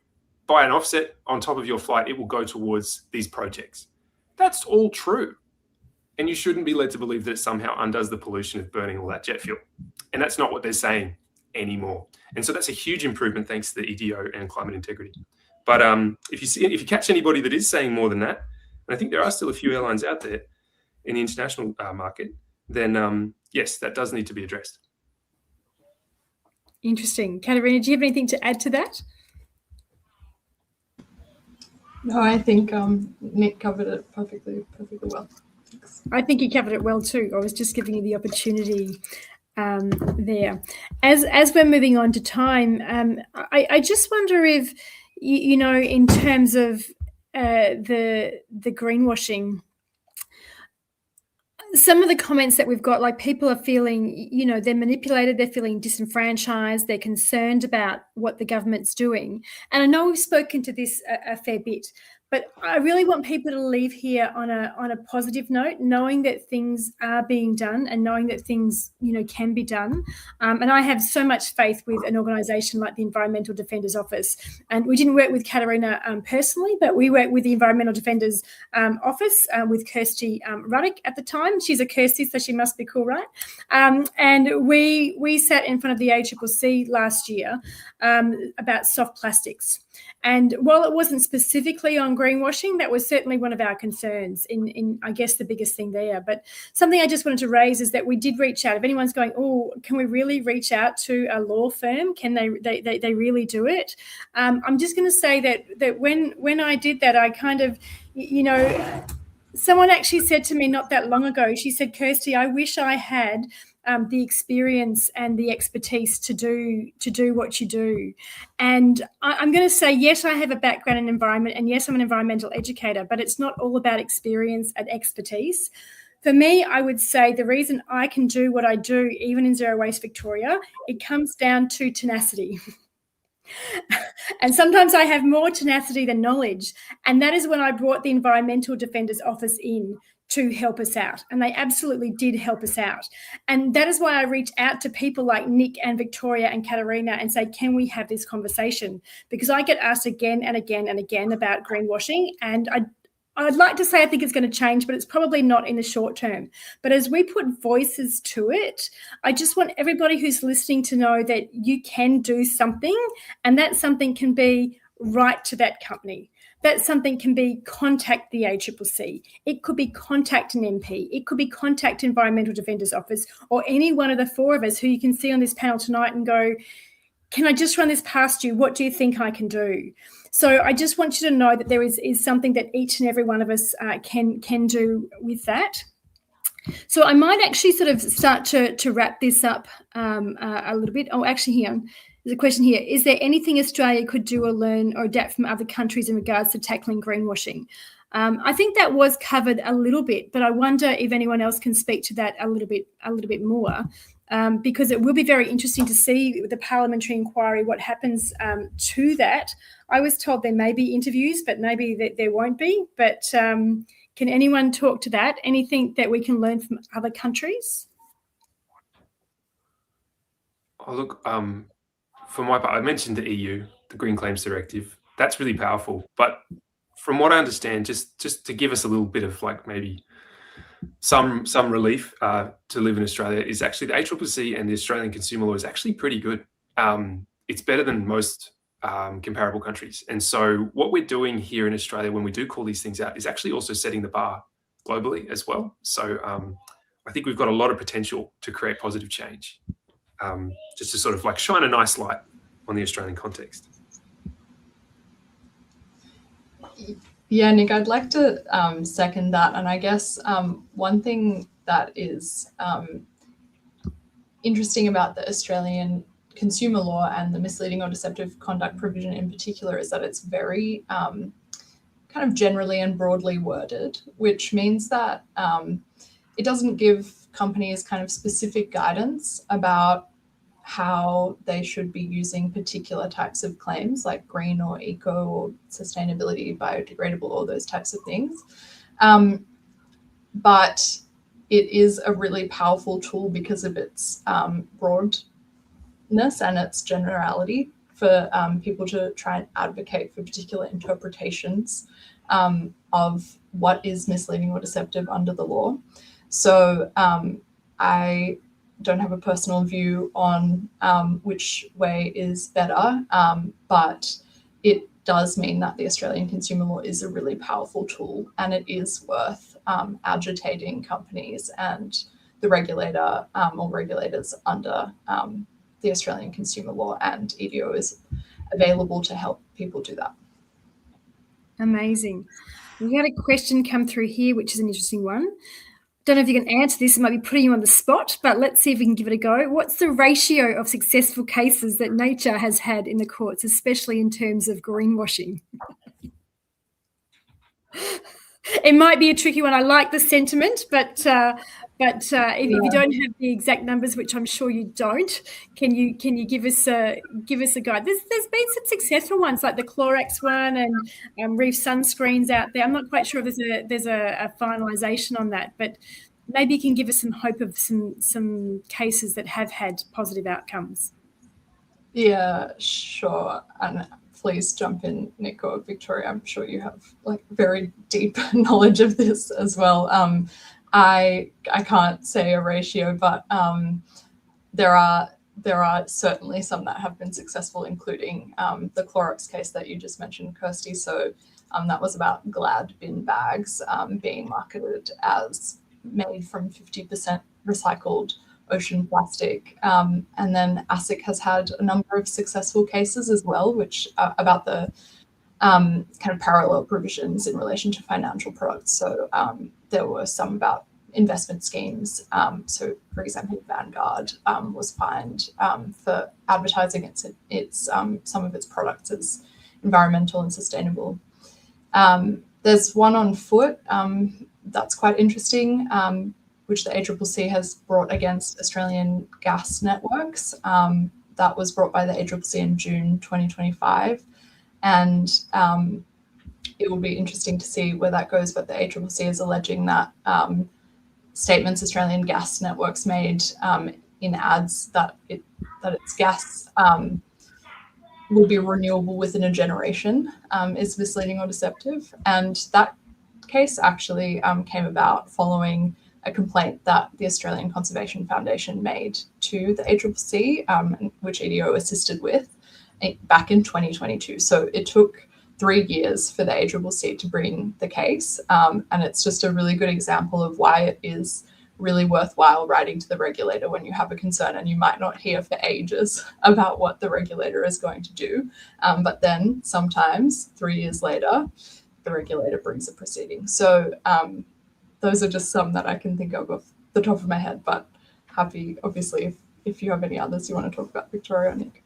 buy an offset on top of your flight, it will go towards these projects. That's all true. And you shouldn't be led to believe that it somehow undoes the pollution of burning all that jet fuel. And that's not what they're saying anymore. And so that's a huge improvement thanks to the EDO and climate integrity. But if you catch anybody that is saying more than that, and I think there are still a few airlines out there in the international market, then yes, that does need to be addressed. Interesting. Katerina, do you have anything to add to that? No, I think Nick covered it perfectly well. Thanks. I think you covered it well too. I was just giving you the opportunity there. As we're moving on to time, I just wonder if, you know, in terms of the greenwashing, some of the comments that we've got, like people are feeling, you know, they're manipulated, they're feeling disenfranchised, they're concerned about what the government's doing. And I know we've spoken to this a fair bit, but I really want people to leave here on a positive note, knowing that things are being done and knowing that things, you know, can be done. And I have so much faith with an organisation like the Environmental Defenders Office. And we didn't work with Katerina personally, but we worked with the Environmental Defenders Office with Kirsty Ruddock at the time. She's a Kirsty, so she must be cool, right? And we sat in front of the ACCC last year about soft plastics. And while it wasn't specifically on greenwashing, that was certainly one of our concerns in I guess, the biggest thing there. But something I just wanted to raise is that we did reach out. If anyone's going, oh, can we really reach out to a law firm? Can they really do it? I'm just going to say that when I did that, I kind of, you know, someone actually said to me not that long ago, she said, Kirsty, I wish I had the experience and the expertise to do what you do. And I'm going to say, yes, I have a background in environment, and yes, I'm an environmental educator, but it's not all about experience and expertise. For me, I would say the reason I can do what I do, even in Zero Waste Victoria, it comes down to tenacity. And sometimes I have more tenacity than knowledge. And that is when I brought the Environmental Defenders Office in to help us out. And they absolutely did help us out. And that is why I reach out to people like Nick and Victoria and Katerina and say, can we have this conversation? Because I get asked again and again and again about greenwashing. And I'd like to say I think it's going to change, but it's probably not in the short term. But as we put voices to it, I just want everybody who's listening to know that you can do something, and that something can be write to that company. That something can be contact the ACCC. It could be contact an MP. It could be contact Environmental Defenders Office, or any one of the four of us who you can see on this panel tonight and go, can I just run this past you? What do you think I can do? So I just want you to know that there is something that each and every one of us can do with that. So I might actually sort of start to wrap this up a little bit. Oh, actually, here, there's a question here. Is there anything Australia could do or learn or adapt from other countries in regards to tackling greenwashing? I think that was covered a little bit, but I wonder if anyone else can speak to that a little bit more. Because it will be very interesting to see with the parliamentary inquiry what happens to that. I was told there may be interviews, but maybe there won't be. But can anyone talk to that? Anything that we can learn from other countries? Oh, look, for my part, I mentioned the EU, the Green Claims Directive. That's really powerful. But from what I understand, just to give us a little bit of like maybe some relief to live in Australia, is actually the ACCC and the Australian consumer law is actually pretty good. It's better than most comparable countries. And so what we're doing here in Australia when we do call these things out is actually also setting the bar globally as well. So I think we've got a lot of potential to create positive change, just to sort of like shine a nice light on the Australian context. Yeah, Nick, I'd like to second that. And I guess one thing that is interesting about the Australian consumer law and the misleading or deceptive conduct provision in particular is that it's very kind of generally and broadly worded, which means that it doesn't give companies kind of specific guidance about how they should be using particular types of claims like green or eco or sustainability, biodegradable, all those types of things. But it is a really powerful tool because of its broadness and its generality for people to try and advocate for particular interpretations of what is misleading or deceptive under the law. So I don't have a personal view on which way is better, but it does mean that the Australian consumer law is a really powerful tool, and it is worth agitating companies and the regulator or regulators under the Australian consumer law, and EDO is available to help people do that. Amazing. We had a question come through here, which is an interesting one. Don't know if you can answer this. It might be putting you on the spot, but let's see if we can give it a go. What's the ratio of successful cases that Nature has had in the courts, especially in terms of greenwashing? It might be a tricky one. I like the sentiment, but if you don't have the exact numbers, which I'm sure you don't, can you give us a guide? There's been some successful ones like the Clorox one and Reef sunscreens out there. I'm not quite sure if there's a finalisation on that, but maybe you can give us some hope of some cases that have had positive outcomes. Yeah, sure. And please jump in, Nick or Victoria. I'm sure you have like very deep knowledge of this as well. I can't say a ratio, but there are certainly some that have been successful, including the Clorox case that you just mentioned, Kirsty. So that was about Glad bin bags being marketed as made from 50% recycled ocean plastic. And then ASIC has had a number of successful cases as well, which about the kind of parallel provisions in relation to financial products. So there were some about investment schemes. So, for example, Vanguard was fined for advertising its some of its products as environmental and sustainable. There's one on foot that's quite interesting, which the ACCC has brought against Australian gas networks. That was brought by the ACCC in June 2025. And it will be interesting to see where that goes, but the ACCC is alleging that statements Australian gas networks made in ads that its gas will be renewable within a generation is misleading or deceptive. And that case actually came about following a complaint that the Australian Conservation Foundation made to the ACCC, which EDO assisted with back in 2022. So it took 3 years for the ACCC to bring the case. And it's just a really good example of why it is really worthwhile writing to the regulator when you have a concern, and you might not hear for ages about what the regulator is going to do. But then sometimes 3 years later, the regulator brings a proceeding. So those are just some that I can think of off the top of my head, but happy, obviously, if you have any others you want to talk about, Victoria or Nick.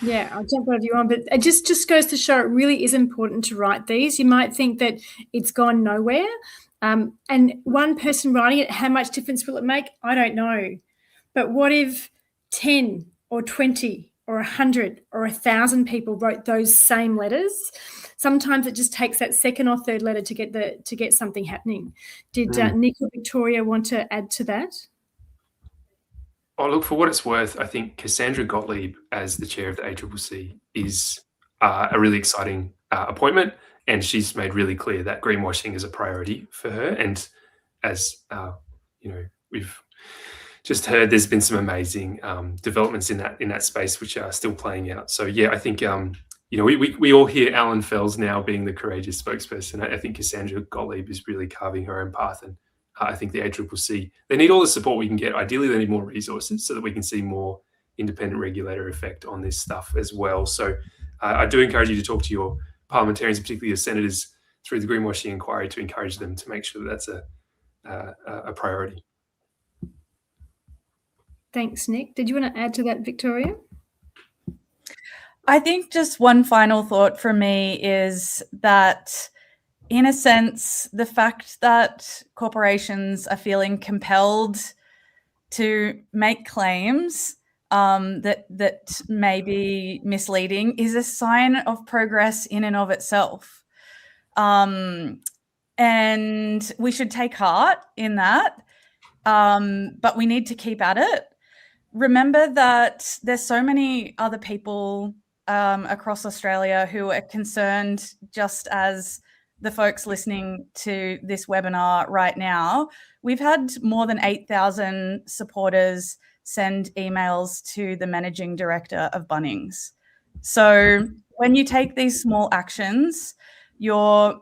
Yeah, I'll jump over you on, but it just goes to show it really is important to write these. You might think that it's gone nowhere. And one person writing it, how much difference will it make? I don't know. But what if 10 or 20 or 100 or 1,000 people wrote those same letters? Sometimes it just takes that second or third letter to get something happening. Did Nick or Victoria want to add to that? Oh, look, for what it's worth, I think Cassandra Gottlieb as the chair of the ACCC is a really exciting appointment, and she's made really clear that greenwashing is a priority for her. And as we've just heard, there's been some amazing developments in that space which are still playing out. So yeah, I think we all hear Alan Fells now being the courageous spokesperson. I think Cassandra Gottlieb is really carving her own path, and I think the ACCC, they need all the support we can get. Ideally, they need more resources so that we can see more independent regulator effect on this stuff as well. So I do encourage you to talk to your parliamentarians, particularly your senators, through the greenwashing inquiry, to encourage them to make sure that that's a priority. Thanks, Nick. Did you want to add to that, Victoria? I think just one final thought from me is that, in a sense, the fact that corporations are feeling compelled to make claims that may be misleading is a sign of progress in and of itself. and we should take heart in that, but we need to keep at it. Remember that there's so many other people across Australia who are concerned, just as the folks listening to this webinar right now. We've had more than 8,000 supporters send emails to the managing director of Bunnings. So when you take these small actions, you're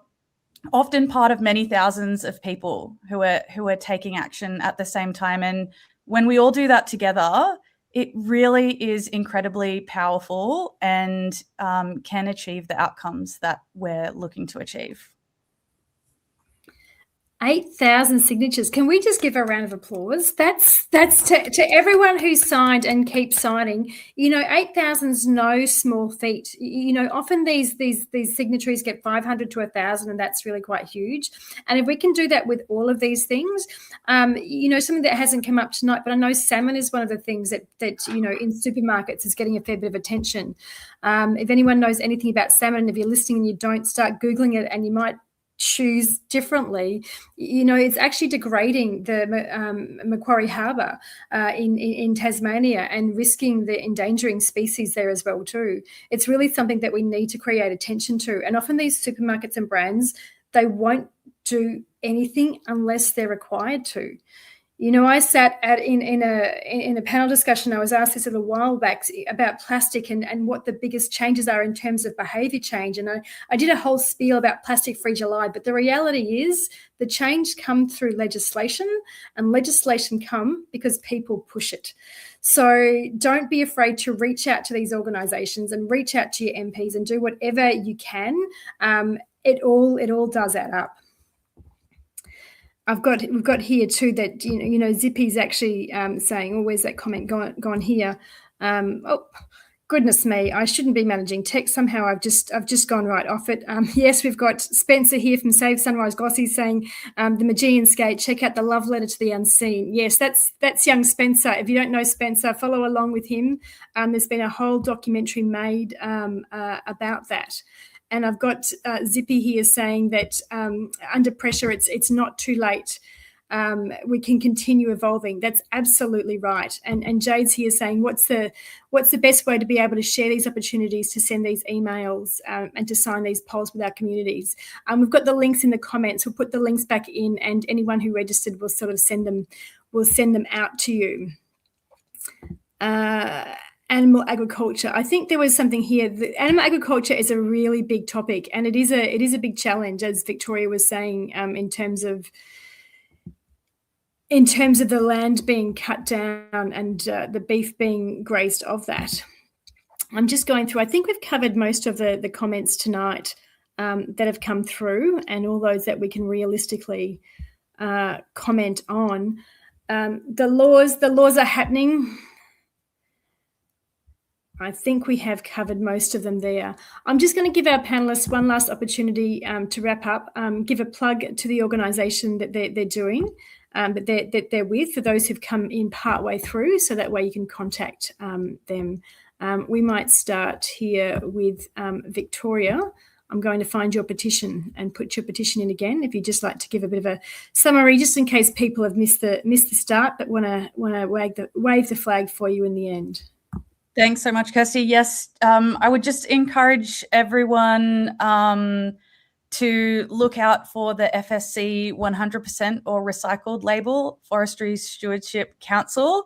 often part of many thousands of people who are taking action at the same time. And when we all do that together, it really is incredibly powerful and can achieve the outcomes that we're looking to achieve. 8,000 signatures. Can we just give a round of applause? That's to everyone who signed and keeps signing. 8,000 is no small feat. Often these signatories get 500 to 1,000, and that's really quite huge. And if we can do that with all of these things, something that hasn't come up tonight, but I know salmon is one of the things that in supermarkets is getting a fair bit of attention. If anyone knows anything about salmon, if you're listening and you don't, start Googling it, and you might choose differently. It's actually degrading the Macquarie Harbour in Tasmania and risking the endangering species there as well too. It's really something that we need to create attention to. And often these supermarkets and brands, they won't do anything unless they're required to. I sat in a panel discussion. I was asked this a little while back about plastic and what the biggest changes are in terms of behaviour change. And I did a whole spiel about Plastic-Free July, but the reality is the change come through legislation, and legislation come because people push it. So don't be afraid to reach out to these organisations and reach out to your MPs and do whatever you can. It all does add up. We've got here too that Zippy's actually saying, oh, where's that comment gone here? Oh, goodness me, I shouldn't be managing text. Somehow I've just gone right off it. Yes, we've got Spencer here from Save Sunrise Glossy saying the Magean Skate, check out the love letter to the unseen. Yes, that's young Spencer. If you don't know Spencer, follow along with him. There's been a whole documentary made about that. And I've got Zippy here saying that under pressure, it's not too late. We can continue evolving. That's absolutely right. And Jade's here saying, what's the best way to be able to share these opportunities, to send these emails and to sign these polls with our communities? We've got the links in the comments. We'll put the links back in, and anyone who registered will sort of send them out to you. Animal agriculture. I think there was something here. Animal agriculture is a really big topic, and it is a big challenge, as Victoria was saying, in terms of the land being cut down and the beef being grazed of that. I'm just going through. I think we've covered most of the comments tonight that have come through, and all those that we can realistically comment on. The laws are happening. I think we have covered most of them there. I'm just going to give our panellists one last opportunity to wrap up, give a plug to the organisation that they're doing, that they're with, for those who've come in part way through, so that way you can contact them. We might start here with Victoria. I'm going to find your petition and put your petition in again. If you'd just like to give a bit of a summary, just in case people have missed the start, but want to wave the flag for you in the end. Thanks so much, Kirsty. Yes, I would just encourage everyone to look out for the FSC 100% or recycled label, Forestry Stewardship Council.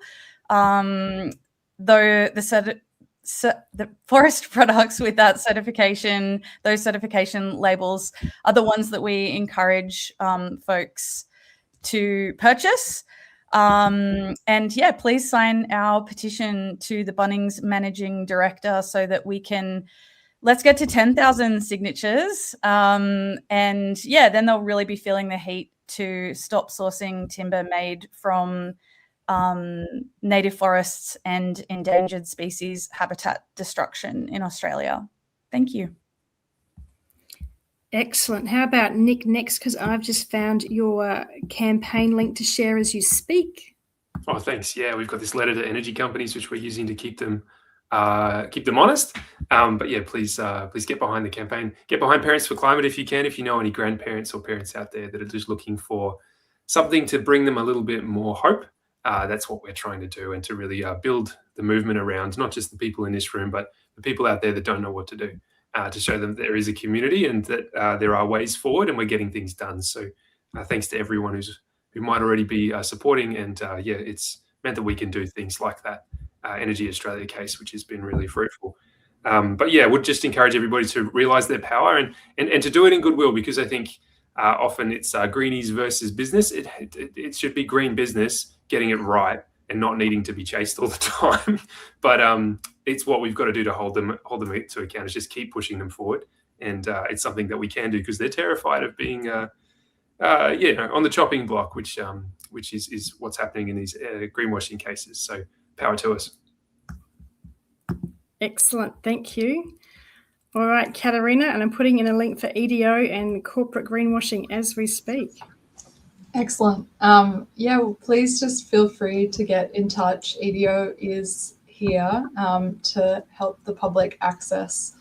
Though the forest products with that certification, those certification labels are the ones that we encourage folks to purchase. And yeah, please sign our petition to the Bunnings Managing Director so that we can, let's get to 10,000 signatures. And yeah, then they'll really be feeling the heat to stop sourcing timber made from native forests and endangered species habitat destruction in Australia. Thank you. Excellent. How about Nick next? Because I've just found your campaign link to share as you speak. Oh, thanks. Yeah, we've got this letter to energy companies, which we're using to keep them keep them honest. But yeah, please get behind the campaign. Get behind Parents for Climate if you can. If you know any grandparents or parents out there that are just looking for something to bring them a little bit more hope, that's what we're trying to do, and to really build the movement around not just the people in this room, but the people out there that don't know what to do, to show them there is a community and that there are ways forward and we're getting things done. So thanks to everyone who might already be supporting, and yeah, it's meant that we can do things like that Energy Australia case, which has been really fruitful. But yeah, would just encourage everybody to realise their power and to do it in goodwill, because I think often it's greenies versus business. It should be green business getting it right and not needing to be chased all the time. But it's what we've got to do to hold them to account, is just keep pushing them forward. And it's something that we can do, because they're terrified of being on the chopping block, which is what's happening in these greenwashing cases. So power to us. Excellent, thank you. All right, Katarina, and I'm putting in a link for EDO and corporate greenwashing as we speak. Excellent. Yeah, well, please just feel free to get in touch. EDO is here to help the public access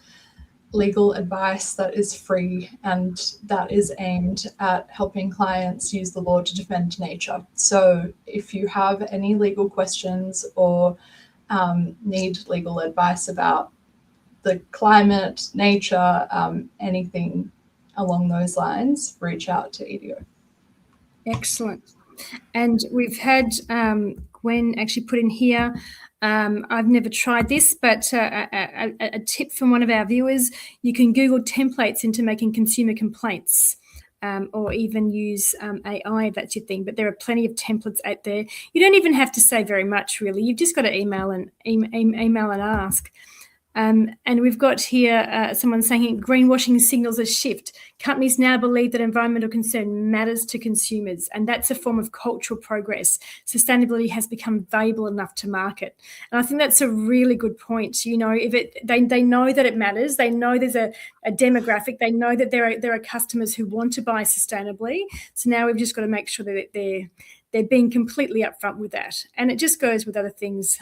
legal advice that is free and that is aimed at helping clients use the law to defend nature. So if you have any legal questions or need legal advice about the climate, nature, anything along those lines, reach out to EDO. Excellent. And we've had Gwen actually put in here, I've never tried this, but a tip from one of our viewers: you can Google templates into making consumer complaints, or even use AI if that's your thing. But there are plenty of templates out there. You don't even have to say very much, really. You've just got to email and ask. And we've got here someone saying greenwashing signals a shift. Companies now believe that environmental concern matters to consumers, and that's a form of cultural progress. Sustainability has become valuable enough to market. And I think that's a really good point. You know, if they know that it matters, they know there's a demographic, they know that there are customers who want to buy sustainably. So now we've just got to make sure that they're being completely upfront with that. And it just goes with other things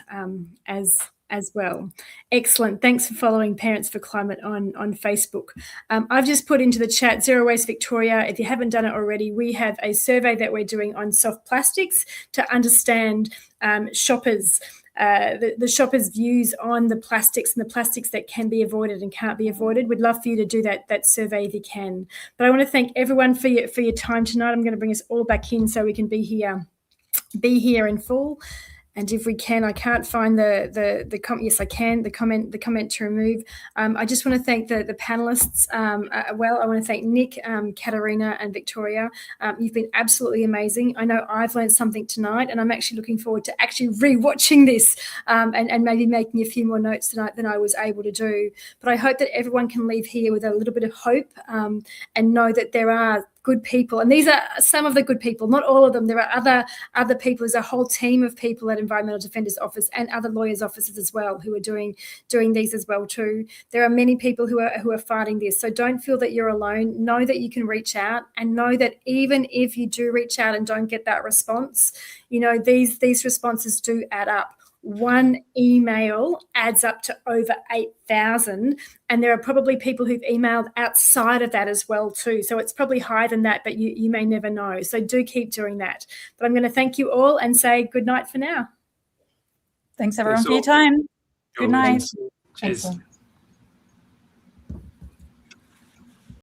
as well. Excellent. Thanks for following Parents for Climate on Facebook. I've just put into the chat, Zero Waste Victoria, if you haven't done it already, we have a survey that we're doing on soft plastics to understand shoppers, the shoppers' views on the plastics and the plastics that can be avoided and can't be avoided. We'd love for you to do that survey if you can. But I want to thank everyone for your time tonight. I'm going to bring us all back in so we can be here in full. And if we can, I can't find the comment. Yes, I can. The comment to remove. I just want to thank the panelists. I want to thank Nick, Katarina, and Victoria. You've been absolutely amazing. I know I've learned something tonight, and I'm actually looking forward to actually re-watching this and maybe making a few more notes tonight than I was able to do. But I hope that everyone can leave here with a little bit of hope and know that there are good people, and these are some of the good people, not all of them. There are other people. There's a whole team of people at Environmental Defenders Office and other lawyers' offices as well who are doing these as well too. There are many people who are fighting this, so don't feel that you're alone. Know that you can reach out, and know that even if you do reach out and don't get that response, you know, these responses do add up. One email adds up to over 8,000, and there are probably people who've emailed outside of that as well too. So it's probably higher than that, but you may never know. So do keep doing that. But I'm going to thank you all and say good night for now. Thanks everyone for your time. Good night. Cheers.